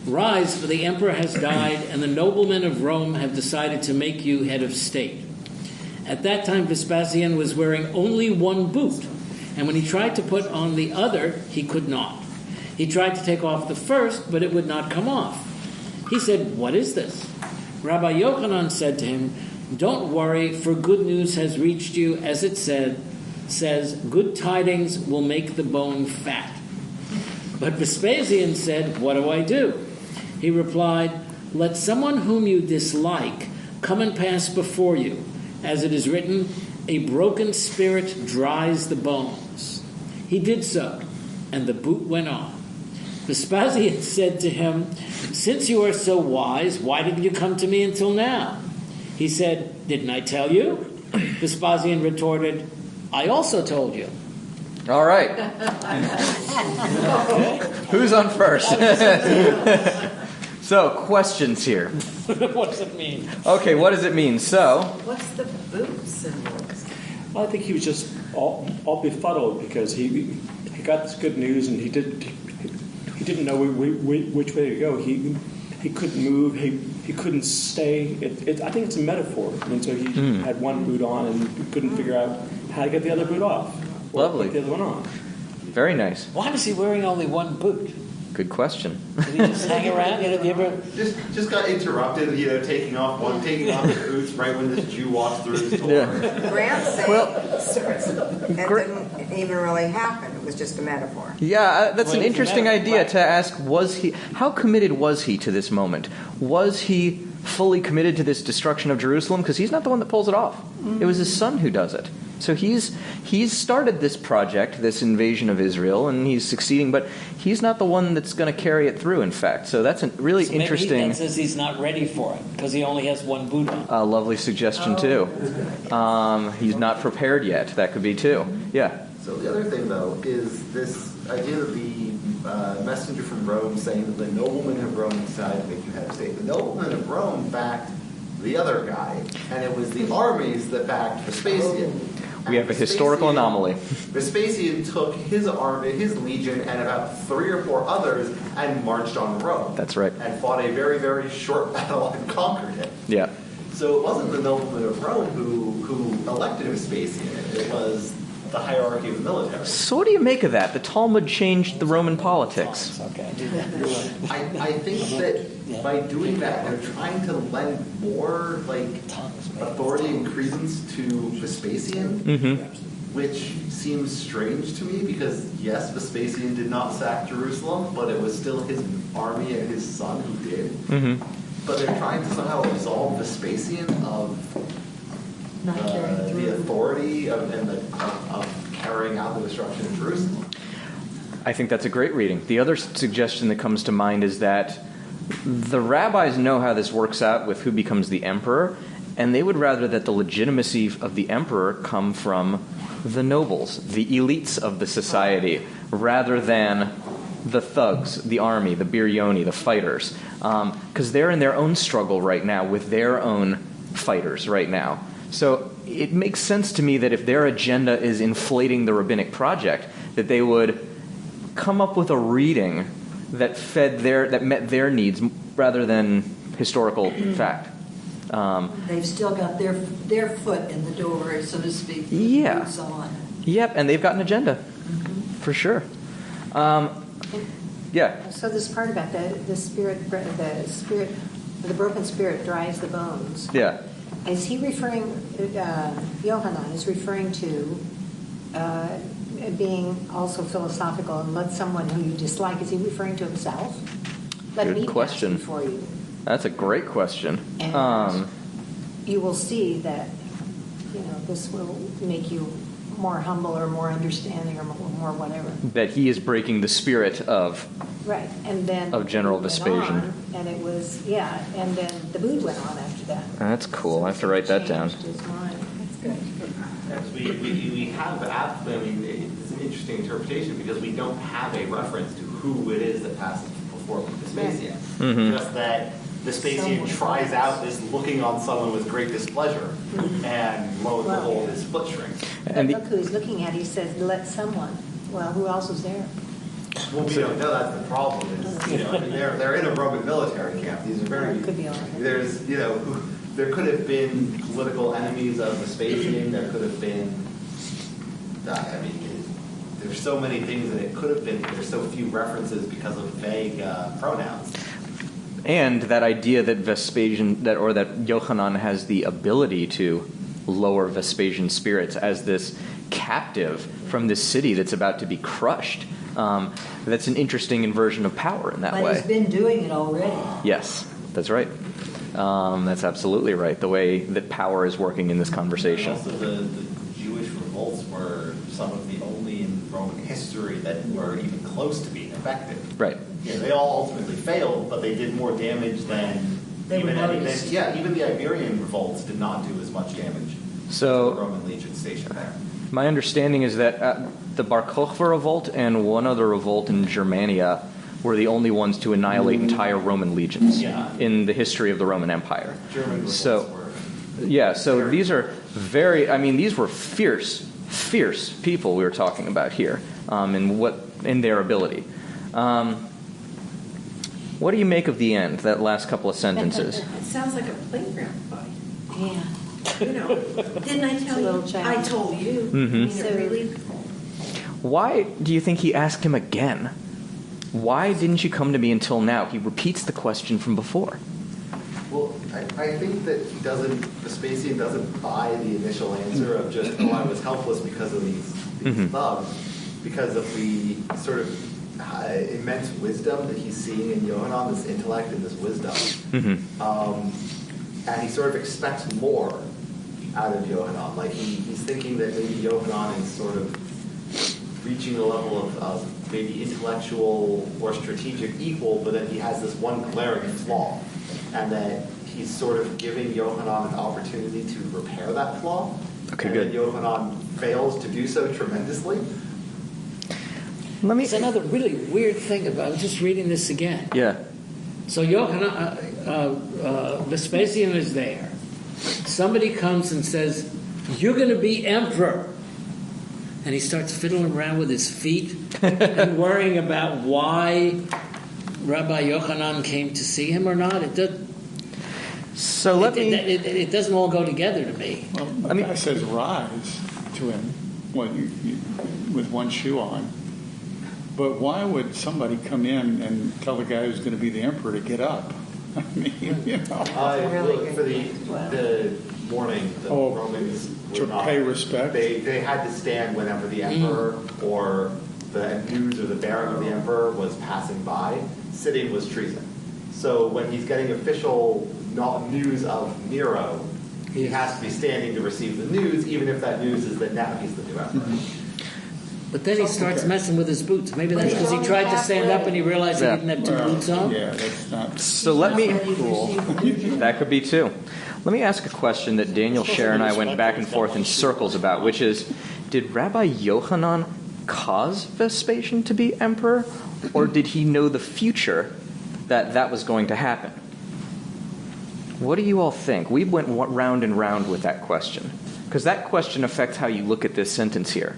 "Rise, for the emperor has died, and the noblemen of Rome have decided to make you head of state." At that time, Vespasian was wearing only one boot, and when he tried to put on the other, he could not. He tried to take off the first, but it would not come off. He said, "What is this?" Rabbi Yochanan said to him, "Don't worry, for good news has reached you, as it says, good tidings will make the bone fat." But Vespasian said, "What do I do?" He replied, "Let someone whom you dislike come and pass before you. As it is written, a broken spirit dries the bones." He did so, and the boot went on. Vespasian said to him, "Since you are so wise, why didn't you come to me until now?" He said, "Didn't I tell you?" Vespasian retorted, "I also told you." All right. Who's on first? So, questions here. What does it mean? Okay, what does it mean? So, What's the boot symbol? Well, I think he was just all befuddled because he got this good news and he didn't know which way to go. He couldn't move. He couldn't stay. I think it's a metaphor. I mean, so he had one boot on and couldn't figure out how to get the other boot off. Or Lovely. Put the other one on. very nice. Why was he wearing only one boot? Good question. Did he just hang around? Have you ever? Just got interrupted, taking off the boots right when this Jew walks through his door. Yeah. Grant said Well, that didn't even really happen. It was just a metaphor. Yeah, that's an Well, interesting it's a idea metaphor. to ask, how committed was he to this moment? Was he fully committed to this destruction of Jerusalem? Because he's not the one that pulls it off. It was his son who does it. So he's started this project, this invasion of Israel, and he's succeeding, but he's not the one that's going to carry it through, in fact. So that's a really So maybe interesting... he says he's not ready for it because he only has one boot on. A lovely suggestion, too. He's not prepared yet. That could be, too. Yeah. So the other thing, though, is this idea of the messenger from Rome saying that the noblemen of Rome decided to make you head of state. The noblemen of Rome backed the other guy, and it was the armies that backed Vespasian. We have a historical anomaly. Vespasian took his army, his legion, and about 3 or 4 others and marched on Rome. That's right. And fought a very, very short battle and conquered it. Yeah. So it wasn't the noblemen of Rome who elected Vespasian. It was the hierarchy of the military. So what do you make of that? The Talmud changed the Roman politics. Okay. I think that by doing that, they're trying to lend more authority and credence to Vespasian, which seems strange to me because, yes, Vespasian did not sack Jerusalem, but it was still his army and his son who did. But they're trying to somehow absolve Vespasian of the authority of carrying out the destruction of Jerusalem. I think that's a great reading. The other suggestion that comes to mind is that the rabbis know how this works out with who becomes the emperor, and they would rather that the legitimacy of the emperor come from the nobles, the elites of the society, rather than the thugs, the army, the biryoni, the fighters, because they're in their own struggle right now with their own fighters right now. So it makes sense to me that if their agenda is inflating the rabbinic project, that they would come up with a reading that met their needs rather than historical fact. They've still got their foot in the door, so to speak. with Yeah. boots on. Yep, and they've got an agenda, for sure. Yeah. So this part about the broken spirit dries the bones. Yeah. Is he referring? Yohanan is referring to being also philosophical and let someone who you dislike. Is he referring to himself? Let Good me question. pass before you. That's a great question. And you will see that this will make you more humble or more understanding or more whatever. That he is breaking the spirit of Right, and then Of General it went Vespasian. on, and it was and then the boot went on after that. That's cool. I have to write that down. Changed his mind. That's good. Yes, we have it's an interesting interpretation because we don't have a reference to who it is that passes before Vespasian. Just that Vespasian tries out this looking on someone with great displeasure, and lo and behold, his foot shrinks. But look who he's looking at. He says, "Let someone." Well, who else was there? Well, we don't know. That's the problem. They're in a Roman military camp. These are very. Could be all right. There could have been political enemies of Vespasian. There could have been. There's so many things that it could have been. There's so few references because of vague pronouns. And that idea that that Yohanan has the ability to lower Vespasian's spirits as this captive from this city that's about to be crushed. That's an interesting inversion of power in that But way. he's been doing it already. Yes, that's right. That's absolutely right, the way that power is working in this conversation. Also, the Jewish revolts were some of the only in Roman history that were even close to being effective. Right. They all ultimately failed, but they did more damage than even the Iberian revolts did not do as much damage So, to the Roman legion stationed there. my understanding is that the Bar Kokhba revolt and one other revolt in Germania were the only ones to annihilate entire Roman legions in the history of the Roman Empire. German revolts So these are these were fierce people we were talking about here, in their ability. What do you make of the end, that last couple of sentences? It sounds like a playground fight. Yeah. You know, didn't I tell you? I told you. Mm-hmm. I mean, it really. Why do you think he asked him again? Why didn't you come to me until now? He repeats the question from before. Well, I think that Vespasian doesn't buy the initial answer of just, I was helpless because of these thugs, because of the sort of immense wisdom that he's seeing in Yohanan, this intellect and this wisdom. And he sort of expects more out of Yohanan. Like he's thinking that maybe Yohanan is sort of reaching a level of maybe intellectual or strategic equal, but then he has this one glaring flaw. And that he's sort of giving Yohanan an opportunity to repair that flaw. Okay, and good. that Yohanan fails to do so tremendously. It's another really weird thing about I'm just reading this again. Yeah. So Vespasian is there. Somebody comes and says, "You're going to be emperor." And he starts fiddling around with his feet and worrying about why Rabbi Yochanan came to see him or not. It doesn't all go together to me. Well, the guy says rise to him with one shoe on. But why would somebody come in and tell the guy who's going to be the emperor to get up? I mean, you know. For the warning, the Romans to pay respect. They had to stand whenever the emperor or the news or the bearing of the emperor was passing by. Sitting was treason. So when he's getting official news of Nero, he has to be standing to receive the news, even if that news is that now he's the new emperor. But then he starts messing with his boots. Maybe that's because he tried to stand up and he realized he didn't have two boots on. Yeah, that's not. So let me. That could be too. Let me ask a question that Daniel Scher and I went back and forth in circles about, which is, did Rabbi Yochanan cause Vespasian to be emperor, or did he know the future that was going to happen? What do you all think? We went round and round with that question, because that question affects how you look at this sentence here.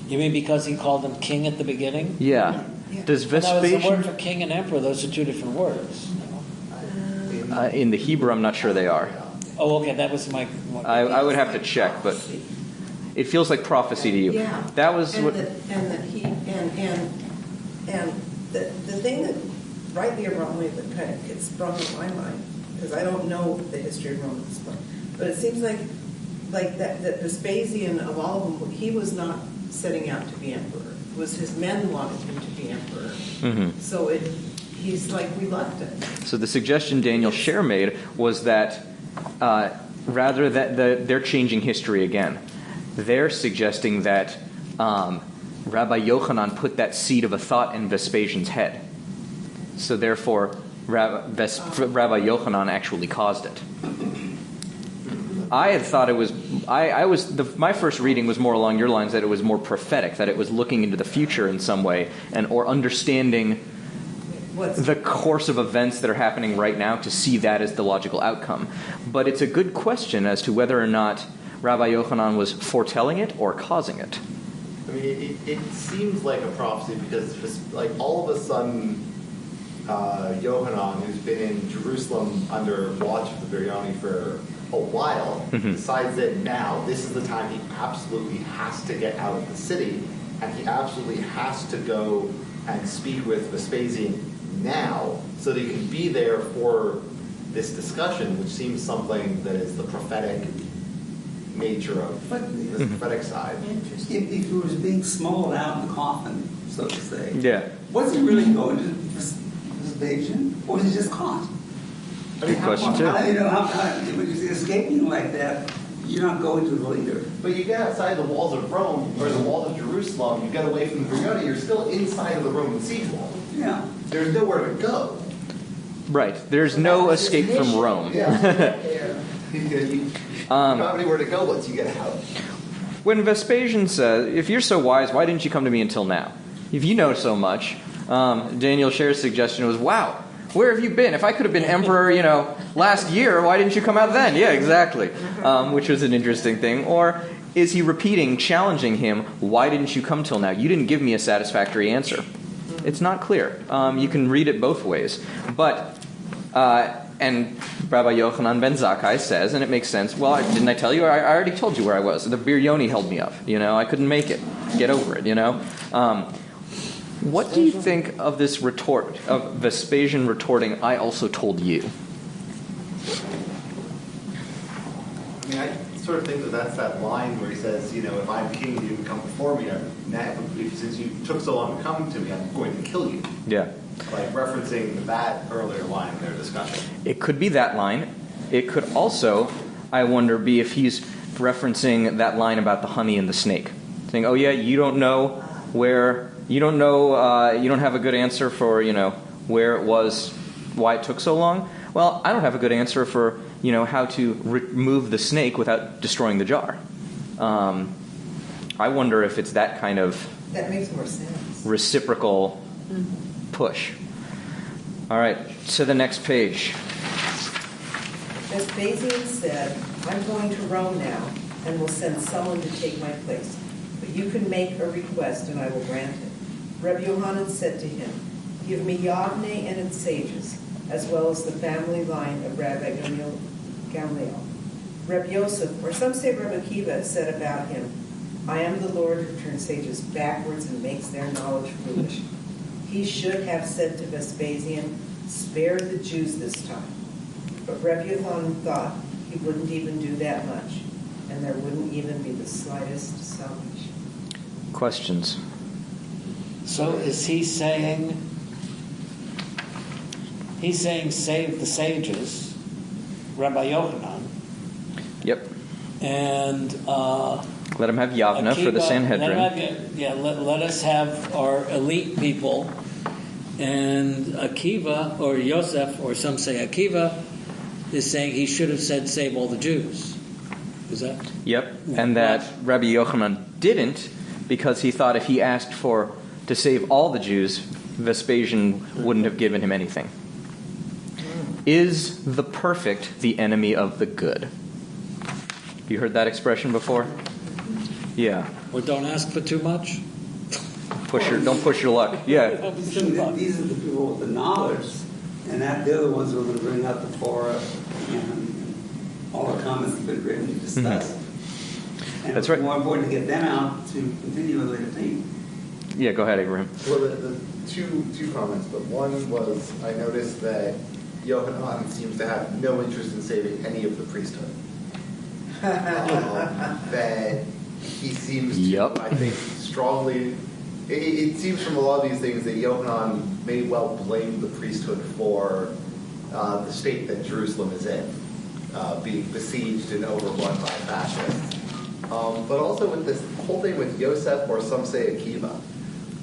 You mean because he called him king at the beginning? Yeah. Does That was the Vespasian... word for king and emperor. Those are two different words. in the Hebrew, I'm not sure they are. Oh, okay. That was my... I would have to check, but it feels like prophecy to you. Yeah. That was and what... The thing that, rightly or wrongly, that kind of gets sprung in my mind, because I don't know the history of Rome at this point, but it seems like that Vespasian, of all of them, he was not setting out to be emperor. It was his men wanted him to be emperor. Mm-hmm. So he's like reluctant. So the suggestion Daniel Scher made was that rather that they're changing history again. They're suggesting that Rabbi Yochanan put that seed of a thought in Vespasian's head. So therefore, Rabbi Yochanan actually caused it. I had thought it was. My first reading was more along your lines, that it was more prophetic, that it was looking into the future in some way, or understanding the course of events that are happening right now to see that as the logical outcome. But it's a good question as to whether or not Rabbi Yochanan was foretelling it or causing it. I mean, it seems like a prophecy because just like all of a sudden, Yohanan, who's been in Jerusalem under watch of the Biryani for a while, decides that now this is the time he absolutely has to get out of the city, and he absolutely has to go and speak with Vespasian now so that he can be there for this discussion, which seems something that is the prophetic nature of this prophetic side. If it was being smuggled out in the coffin, so to say. Yeah. Was he really going to Vespasian, or was he just caught? Good question, too. When you're escaping like that, you're not going to the leader. But you get outside the walls of Rome, or the walls of Jerusalem, you get away from the Verona, you're still inside of the Roman siege wall. Yeah. There's nowhere to go. Right. There's no escape from Rome. Yeah. You don't have anywhere to go once you get out. When Vespasian says, if you're so wise, why didn't you come to me until now? If you know so much, Daniel Scher's suggestion was, wow, where have you been? If I could have been emperor, last year, why didn't you come out then? Yeah, exactly. Which was an interesting thing. Or is he repeating, challenging him, why didn't you come till now? You didn't give me a satisfactory answer. It's not clear. You can read it both ways. But, and Rabbi Yochanan ben Zakkai says, and it makes sense, well, didn't I tell you? I already told you where I was. The biryoni held me up. I couldn't make it. Get over it, What do you think of this retort, of Vespasian retorting, I also told you? I mean, I sort of think that's that line where he says, if I'm king, you didn't come before me. Since you took so long to come to me, I'm going to kill you. Yeah. Like referencing that earlier line in their discussion. It could be that line. It could also, I wonder, be if he's referencing that line about the honey and the snake. Saying, oh yeah, you don't know where... You don't know, you don't have a good answer for, where it was, why it took so long? Well, I don't have a good answer for, how to remove the snake without destroying the jar. I wonder if it's that kind of... That makes more sense. Reciprocal push. All right, to the next page. Vespasian said, I'm going to Rome now, and will send someone to take my place. But you can make a request, and I will grant it. Rabbi Yochanan said to him, give me Yavne and its sages, as well as the family line of Rabbi Gamliel. Rabbi Yosef, or some say Rabbi Akiva, said about him, I am the Lord who turns sages backwards and makes their knowledge foolish. He should have said to Vespasian, spare the Jews this time. But Rabbi Yochanan thought he wouldn't even do that much, and there wouldn't even be the slightest salvation. Questions? So is he saying save the sages, Rabbi Yochanan? Yep. And let him have Yavna for the Sanhedrin. Let us have our elite people. And Akiva, or Yosef, or some say Akiva, is saying he should have said save all the Jews. Is that? Yep. And that Rabbi Yochanan didn't, because he thought if he asked to save all the Jews, Vespasian wouldn't have given him anything. Is the perfect the enemy of the good? You heard that expression before? Yeah. Or don't ask for too much? Don't push your luck. Yeah. These are the people with the knowledge, and they're the ones who are going to bring out the Torah and all the comments that have been written and discussed. Mm-hmm. And that's right. It's more important to get them out to continue with the thing. Yeah, go ahead, Abraham. Well, the two comments, but one was I noticed that Yochanan seems to have no interest in saving any of the priesthood. That he seems to, I think, strongly... It seems from a lot of these things that Yochanan may well blame the priesthood for the state that Jerusalem is in, being besieged and overrun by fascists. But also with this whole thing with Yosef, or some say Akiva,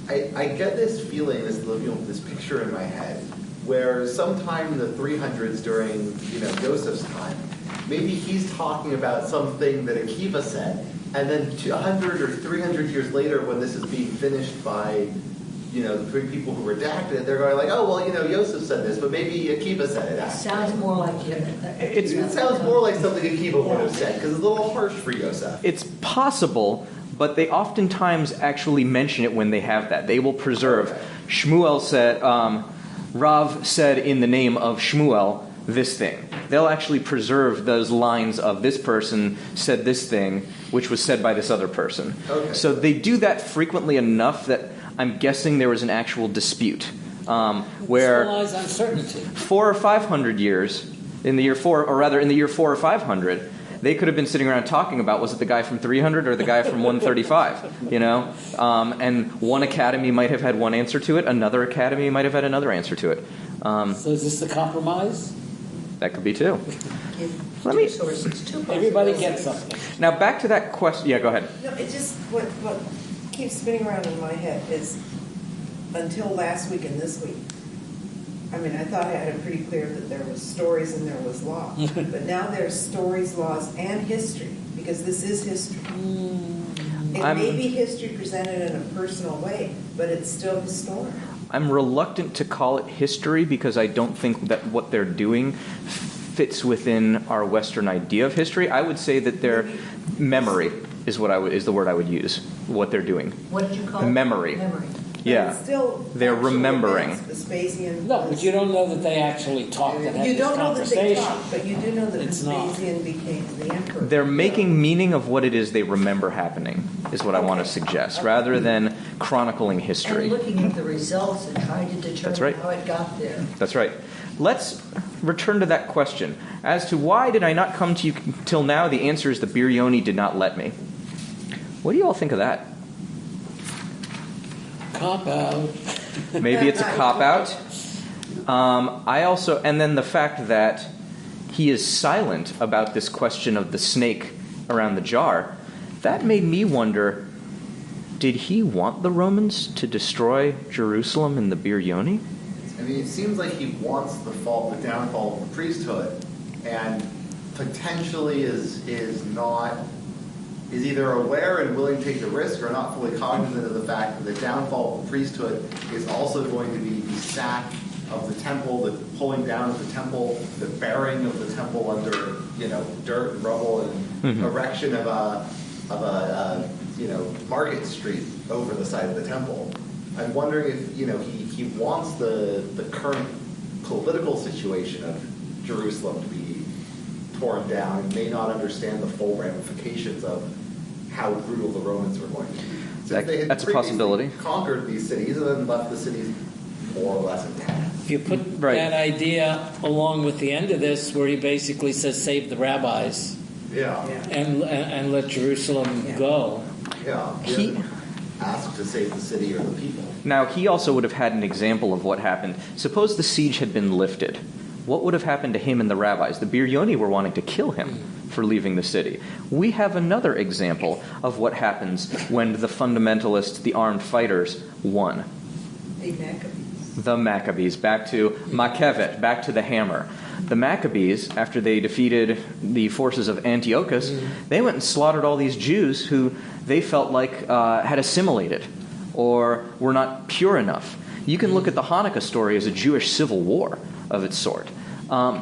I get this feeling, this picture in my head, where sometime in the 300s during Joseph's time, maybe he's talking about something that Akiva said, and then 100 or 300 years later, when this is being finished by the three people who redacted it, they're going like, oh well, Yosef said this, but maybe Akiva said it. Sounds more like it sounds more like something Akiva would have said, because it's a little harsh for Yosef. It's possible. But they oftentimes actually mention it when they have that. They will preserve. Shmuel said, Rav said in the name of Shmuel this thing. They'll actually preserve those lines of this person said this thing, which was said by this other person. Okay. So they do that frequently enough that I'm guessing there was an actual dispute. Where uncertainty. 400 or 500 years, in the year 4 or 500, they could have been sitting around talking about, was it the guy from 300 or the guy from 135? And one academy might have had one answer to it, another academy might have had another answer to it. So is this the compromise? That could be too. Let me sources. Everybody gets something. Now back to that question. Yeah, go ahead. No, it just, what keeps spinning around in my head is, until last week and this week, I mean, I thought I had it pretty clear that there was stories and there was law. But now there's stories, laws, and history, because this is history. It may be history presented in a personal way, but it's still historical. I'm reluctant to call it history because I don't think that what they're doing fits within our Western idea of history. I would say that their memory is the word I would use. What they're doing. What did you call it? Memory. Memory. Yeah. But it's still they're remembering. Vespasian. No, but you don't know that they actually talked and had You this don't know that they conversation. talked, but you do know that It's not. Vespasian became the emperor. They're making meaning of what it is they remember happening, is what I want to suggest, rather than chronicling history. And looking at the results and trying to determine That's right. how it got there. That's right. Let's return to that question. As to why did I not come to you till now, the answer is the Biryoni did not let me. What do you all think of that? Cop out. Maybe it's a cop-out. And then the fact that he is silent about this question of the snake around the jar, that made me wonder, did he want the Romans to destroy Jerusalem in the Biryoni? I mean, it seems like he wants the downfall of the priesthood, and potentially is either aware and willing to take the risk, or not fully cognizant of the fact that the downfall of the priesthood is also going to be the sack of the temple, the pulling down of the temple, the burying of the temple under dirt and rubble, and erection of a market street over the side of the temple. I'm wondering if he wants the current political situation of Jerusalem to be torn down, and may not understand the full ramifications of how brutal the Romans were going to be. That's a possibility. Conquered these cities and then left the cities more or less intact. If you put that idea along with the end of this, where he basically says, "Save the rabbis," and let Jerusalem go. Yeah, he asked to save the city or the people. Now, he also would have had an example of what happened. Suppose the siege had been lifted. What would have happened to him and the rabbis? The Biryoni were wanting to kill him for leaving the city. We have another example of what happens when the fundamentalists, the armed fighters, won. The Maccabees. Back to Makevet, back to the hammer. The Maccabees, after they defeated the forces of Antiochus, they went and slaughtered all these Jews who they felt like had assimilated or were not pure enough. You can look at the Hanukkah story as a Jewish civil war of its sort. I'll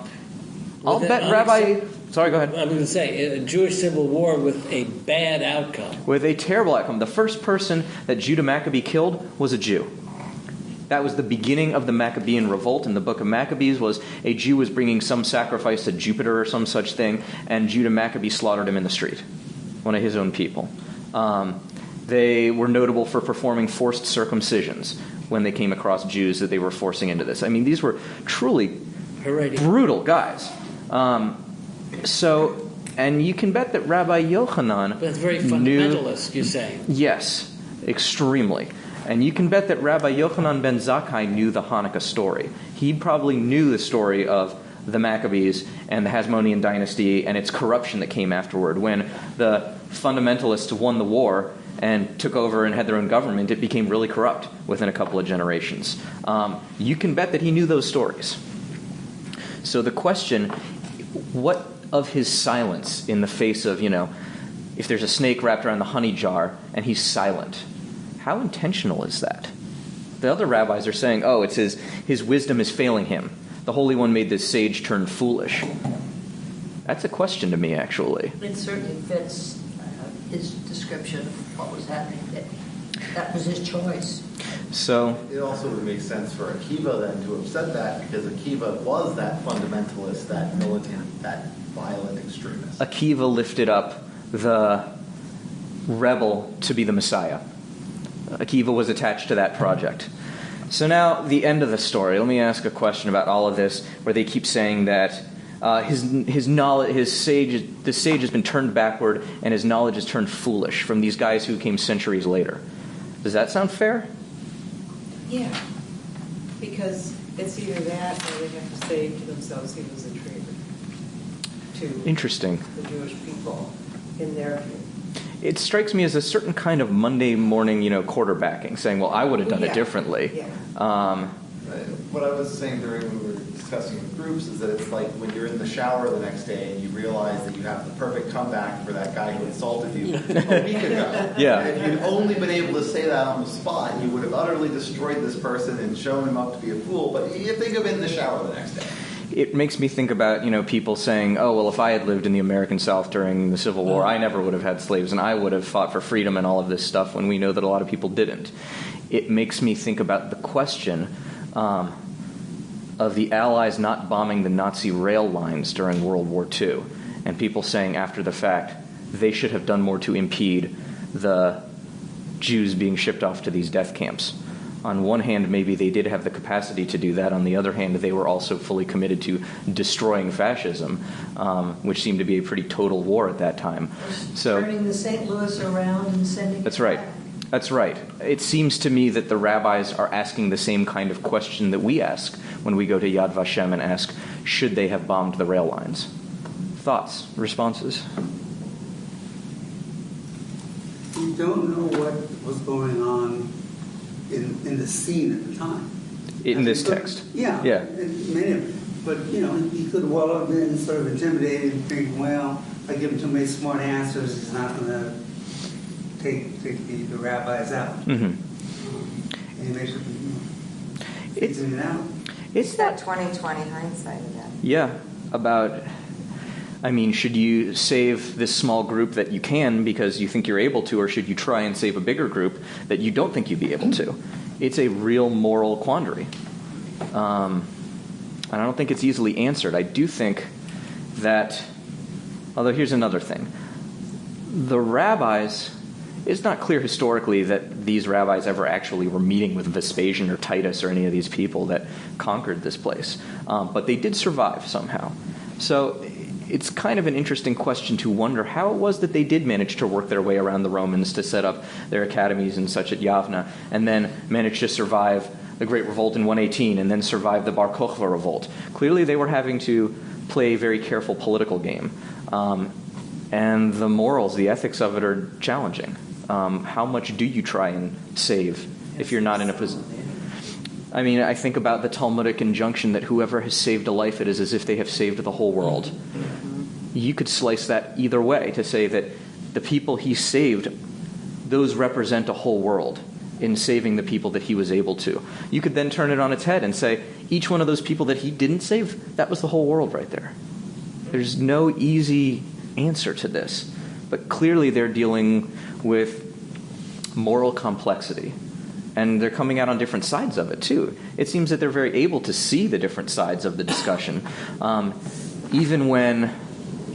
bet Rabbi... Sorry, go ahead. I'm going to say, a Jewish civil war with a bad outcome. With a terrible outcome. The first person that Judah Maccabee killed was a Jew. That was the beginning of the Maccabean revolt in the book of Maccabees. Was a Jew was bringing some sacrifice to Jupiter or some such thing, and Judah Maccabee slaughtered him in the street, one of his own people. They were notable for performing forced circumcisions when they came across Jews that they were forcing into this. I mean, these were truly brutal guys. And you can bet that Rabbi Yochanan But it's very fundamentalist, you say. Yes, extremely. And you can bet that Rabbi Yochanan ben Zakkai knew the Hanukkah story. He probably knew the story of the Maccabees and the Hasmonean dynasty and its corruption that came afterward. When the fundamentalists won the war and took over and had their own government, it became really corrupt within a couple of generations. You can bet that he knew those stories. So the question, what of his silence in the face of, if there's a snake wrapped around the honey jar and he's silent, how intentional is that? The other rabbis are saying, it's his wisdom is failing him. The Holy One made this sage turn foolish. That's a question to me, actually. It certainly fits his description of what was happening. That was his choice. So it also would make sense for Akiva then to have said that, because Akiva was that fundamentalist, that militant, that violent extremist. Akiva lifted up the rebel to be the Messiah. Akiva was attached to that project. So now, the end of the story. Let me ask a question about all of this, where they keep saying that his knowledge, the sage has been turned backward, and his knowledge is turned foolish from these guys who came centuries later. Does that sound fair? Yeah, because it's either that or they have to say to themselves he was a traitor to Interesting. the Jewish people in their view. It strikes me as a certain kind of Monday morning, quarterbacking, saying, well, I would have done it differently. Yeah. What I was saying during when we were discussing with groups is that it's like when you're in the shower the next day and you realize that you have the perfect comeback for that guy who insulted you a week ago. Yeah. And if you'd only been able to say that on the spot, you would have utterly destroyed this person and shown him up to be a fool. But you think of it in the shower the next day. It makes me think about, people saying, oh, well, if I had lived in the American South during the Civil War, I never would have had slaves, and I would have fought for freedom and all of this stuff, when we know that a lot of people didn't. It makes me think about the question of the Allies not bombing the Nazi rail lines during World War II, and people saying after the fact they should have done more to impede the Jews being shipped off to these death camps. On one hand, maybe they did have the capacity to do that. On the other hand, they were also fully committed to destroying fascism, which seemed to be a pretty total war at that time. So, turning the St. Louis around and sending that's it right. back. That's right. It seems to me that the rabbis are asking the same kind of question that we ask when we go to Yad Vashem and ask, should they have bombed the rail lines? Thoughts, responses? We don't know what was going on in the scene at the time. In this text? Yeah. Many of it. But, he could well have been sort of intimidated and think, well, I give him too many smart answers, he's not going to take the rabbis out. Mm-hmm. And he makes it out. It's that 20/20 hindsight again. Yeah, about, should you save this small group that you can because you think you're able to, or should you try and save a bigger group that you don't think you'd be able to? It's a real moral quandary. And I don't think it's easily answered. I do think that, although here's another thing. The rabbis, it's not clear historically that these rabbis ever actually were meeting with Vespasian or Titus or any of these people that conquered this place. But they did survive somehow. So it's kind of an interesting question to wonder how it was that they did manage to work their way around the Romans to set up their academies and such at Yavna, and then manage to survive the Great Revolt in 118, and then survive the Bar Kokhba revolt. Clearly they were having to play a very careful political game. And the morals, the ethics of it are challenging. How much do you try and save if you're not in a position? I think about the Talmudic injunction that whoever has saved a life, it is as if they have saved the whole world. You could slice that either way to say that the people he saved, those represent a whole world in saving the people that he was able to. You could then turn it on its head and say, each one of those people that he didn't save, that was the whole world right there. There's no easy answer to this. But clearly they're dealing with moral complexity. And they're coming out on different sides of it, too. It seems that they're very able to see the different sides of the discussion, even when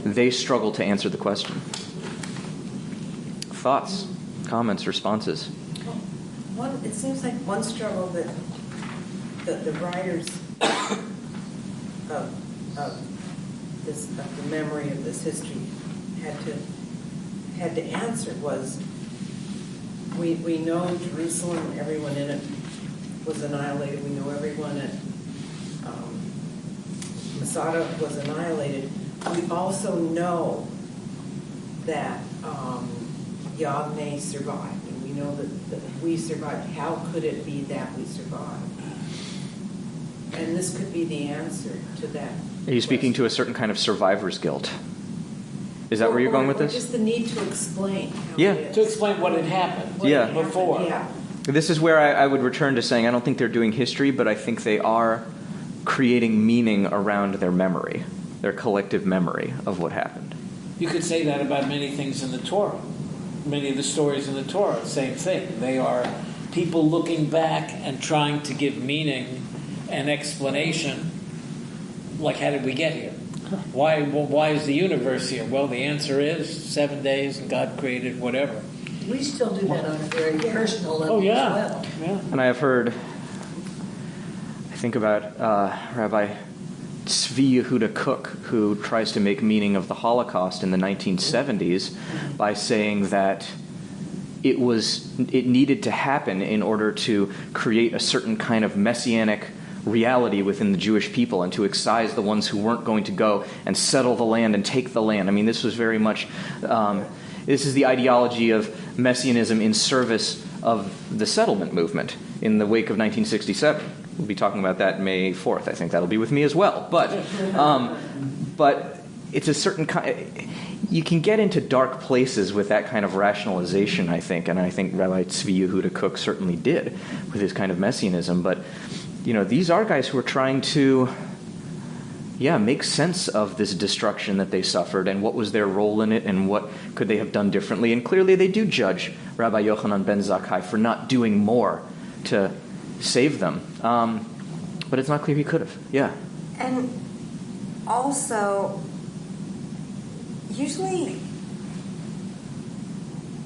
they struggle to answer the question. Thoughts, comments, responses? It seems like one struggle that the writers of the memory of this history had to answer was, we know Jerusalem, everyone in it was annihilated. We know everyone at Masada was annihilated. We also know that Yavne survived, and we know that we survived. How could it be that we survived? And this could be the answer to that. Are you speaking to a certain kind of survivor's guilt? Is that where you're going with this? Just the need to explain. To explain what had happened before. Yeah. This is where I would return to saying I don't think they're doing history, but I think they are creating meaning around their memory, their collective memory of what happened. You could say that about many things in the Torah. Many of the stories in the Torah, same thing. They are people looking back and trying to give meaning and explanation, like how did we get here? Why is the universe here? Well, the answer is 7 days and God created whatever. We still do that on a very personal level as well. Yeah. And I have heard, I think about Rabbi Tzvi Yehuda Kook, who tries to make meaning of the Holocaust in the 1970s by saying that it needed to happen in order to create a certain kind of messianic reality within the Jewish people and to excise the ones who weren't going to go and settle the land and take the land. I mean, this was very much, this is the ideology of messianism in service of the settlement movement in the wake of 1967. We'll be talking about that May 4th. I think that'll be with me as well. But it's a certain kind. You can get into dark places with that kind of rationalization, I think, and I think Rabbi Tzvi Yehuda Kook certainly did with his kind of messianism. But these are guys who are trying to, make sense of this destruction that they suffered and what was their role in it and what could they have done differently. And clearly they do judge Rabbi Yochanan ben Zakkai for not doing more to save them. But it's not clear he could have. Yeah. And also, usually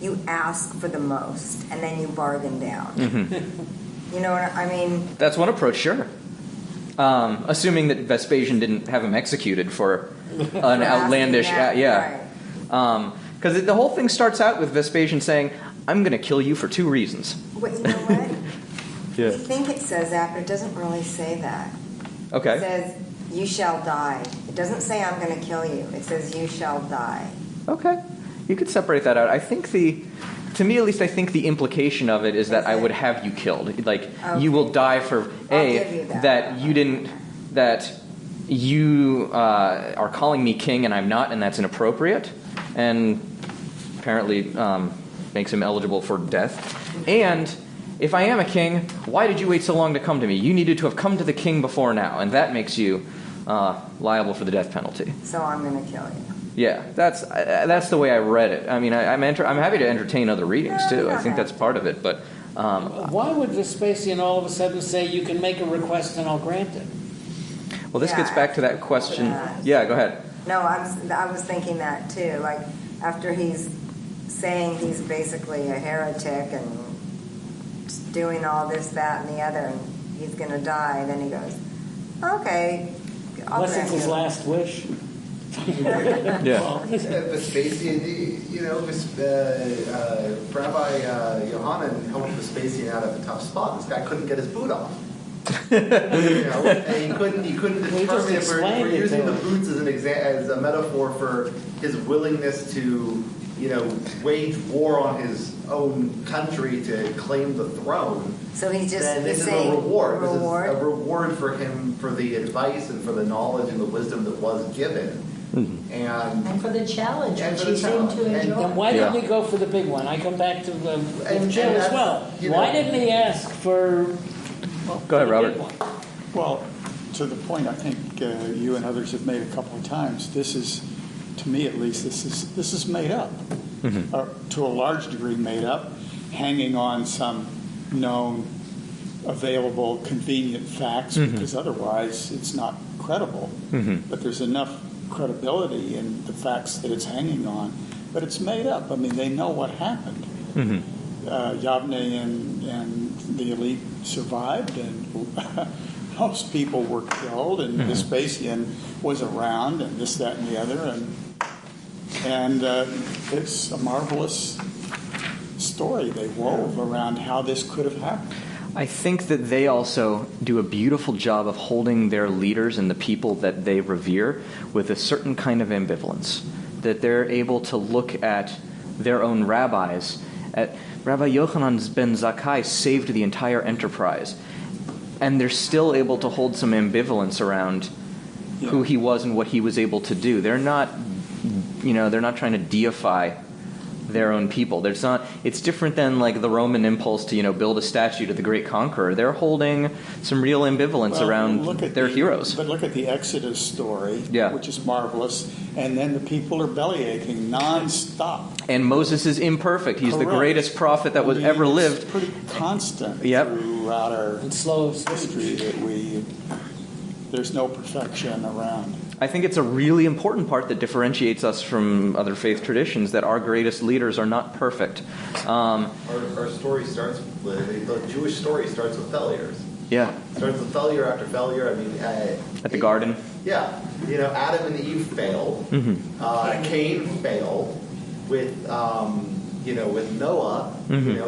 you ask for the most and then you bargain down. Mm-hmm. You know what I mean? That's one approach, sure. Assuming that Vespasian didn't have him executed for an outlandish... Because the whole thing starts out with Vespasian saying, I'm going to kill you for two reasons. Wait, you know what? Yeah. I think it says that, but it doesn't really say that. Okay. It says, you shall die. It doesn't say I'm going to kill you. It says, you shall die. Okay. You could separate that out. I think to me at least, I think the implication of it is that I would have you killed. Like, you will die for, that you didn't, that you are calling me king and I'm not, and that's inappropriate, and apparently makes him eligible for death. And if I am a king, why did you wait so long to come to me? You needed to have come to the king before now, and that makes you liable for the death penalty. So I'm going to kill you. Yeah, that's the way I read it. I mean, I'm happy to entertain other readings too. I think that's part of it. But why would Vespasian all of a sudden say you can make a request and I'll grant it? Well, this gets back to that question. Yeah, go ahead. No, I was thinking that too. Like, after he's saying he's basically a heretic and doing all this, that, and the other, and he's going to die, then he goes, okay, unless it's his last wish. Vespasian, Rabbi Yohanan helped Vespasian out of a tough spot. This guy couldn't get his boot off. And he couldn't determine if we're using the boots as a metaphor for his willingness to, wage war on his own country to claim the throne. So he's this saying is a reward. This is a reward for him for the advice and for the knowledge and the wisdom that was given. Mm-hmm. And for the challenge, which he seemed to enjoy. And why didn't he go for the big one? I come back to Joe as well. Why didn't he ask for... Go ahead, Robert. Well, to the point I think you and others have made a couple of times, this is, to me at least, this is made up. Mm-hmm. To a large degree made up, hanging on some known, available, convenient facts, because otherwise it's not credible. Mm-hmm. But there's enough credibility in the facts that it's hanging on, but it's made up. I mean, they know what happened. Mm-hmm. Yavne and the elite survived, and most people were killed, and Vespasian was around, and this, that, and the other, and it's a marvelous story they wove around how this could have happened. I think that they also do a beautiful job of holding their leaders and the people that they revere with a certain kind of ambivalence, that they're able to look at their own rabbis. Rabbi Yochanan ben Zakkai saved the entire enterprise, and they're still able to hold some ambivalence around who he was and what he was able to do. They're not trying to deify their own people. It's different than like the Roman impulse to build a statue to the great conqueror. They're holding some real ambivalence around their heroes. But look at the Exodus story, which is marvelous, and then the people are bellyaching nonstop. And Moses is imperfect. He's the greatest prophet that ever lived. It's pretty constant throughout our history that there's no perfection around. I think it's a really important part that differentiates us from other faith traditions, that our greatest leaders are not perfect. Our story starts with, the Jewish story starts with failures. Yeah. Starts with failure after failure. I mean, At the garden. Yeah. Adam and Eve failed. Mm-hmm. Cain failed with Noah.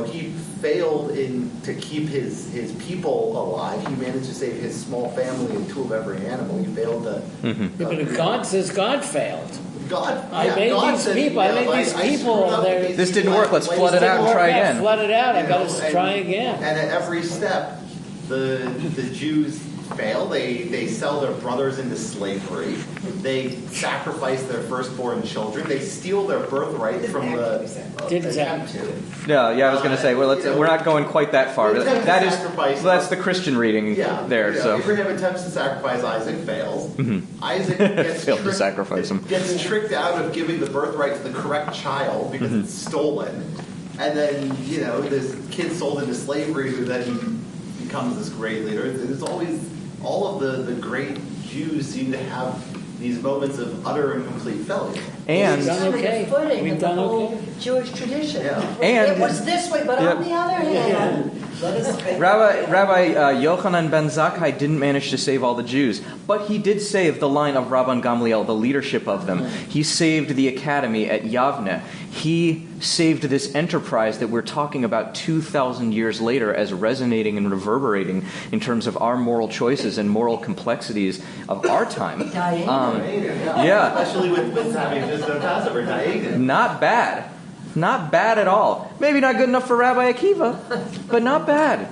He failed to keep his people alive. He managed to save his small family and 2 of every animal. He failed to. Mm-hmm. But if God says God failed. God, I made God these said, people. I made these people. This didn't work. Let's flood it out and try again. Flood it out. I got to try again. And at every step, the Jews fail. They sell their brothers into slavery. They sacrifice their firstborn children. They steal their birthright from the attempt to. Yeah, I was going to say, we're not going quite that far. That's the Christian reading there. So Abraham attempts to sacrifice Isaac, fails. Mm-hmm. Isaac gets failed to sacrifice him. Gets tricked out of giving the birthright to the correct child because it's stolen. And then, this kid sold into slavery who then becomes this great leader. There's always, all of the great Jews seem to have these moments of utter and complete failure. And we've done okay. Footing We've of the done whole okay. Jewish tradition. Yeah. And it was this way, but on the other hand, Rabbi Yochanan ben Zakkai didn't manage to save all the Jews, but he did save the line of Rabban Gamliel, the leadership of them. He saved the academy at Yavne. He saved this enterprise that we're talking about 2,000 years later as resonating and reverberating in terms of our moral choices and moral complexities of our time. Yeah. Especially with having just done Passover, Diagon. Not bad. Not bad at all. Maybe not good enough for Rabbi Akiva, but not bad.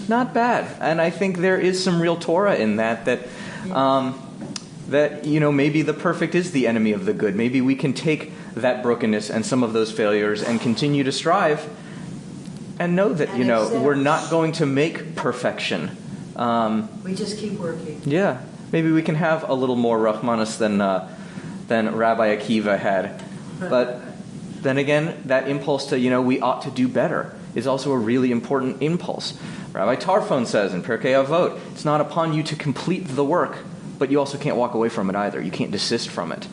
Not bad. And I think there is some real Torah in that maybe the perfect is the enemy of the good. Maybe we can take that brokenness and some of those failures and continue to strive and know that, we're not going to make perfection. we just keep working. Yeah. Maybe we can have a little more Rahmanas than Rabbi Akiva had. But then again, that impulse to, we ought to do better is also a really important impulse. Rabbi Tarfon says in Pirkei Avot, it's not upon you to complete the work, but you also can't walk away from it either. You can't desist from it.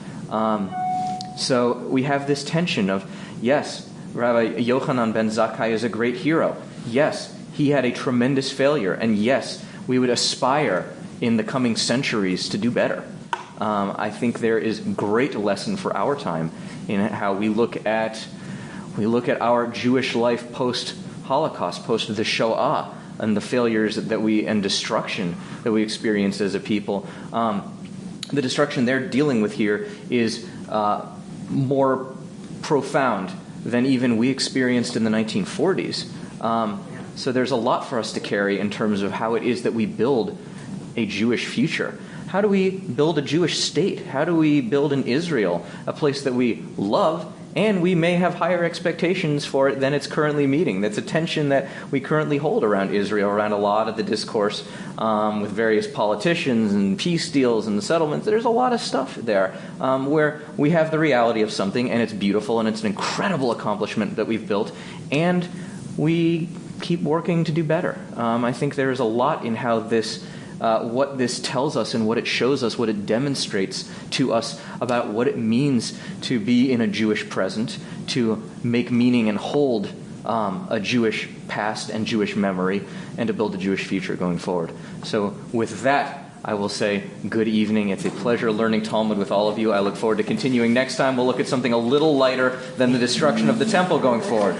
So we have this tension of, yes, Rabbi Yochanan ben Zakkai is a great hero. Yes, he had a tremendous failure. And yes, we would aspire in the coming centuries to do better. I think there is great lesson for our time in how we look at our Jewish life post-Holocaust, post the Shoah, and the failures and destruction that we experienced as a people. The destruction they're dealing with here is more profound than even we experienced in the 1940s. So there's a lot for us to carry in terms of how it is that we build a Jewish future. How do we build a Jewish state? How do we build an Israel, a place that we love, and we may have higher expectations for it than it's currently meeting? That's a tension that we currently hold around Israel, around a lot of the discourse with various politicians and peace deals and the settlements. There's a lot of stuff there where we have the reality of something, and it's beautiful, and it's an incredible accomplishment that we've built, and we keep working to do better. I think there is a lot in how what this tells us and what it shows us, what it demonstrates to us about what it means to be in a Jewish present, to make meaning and hold a Jewish past and Jewish memory, and to build a Jewish future going forward. So with that, I will say good evening. It's a pleasure learning Talmud with all of you. I look forward to continuing next time. We'll look at something a little lighter than the destruction of the temple going forward.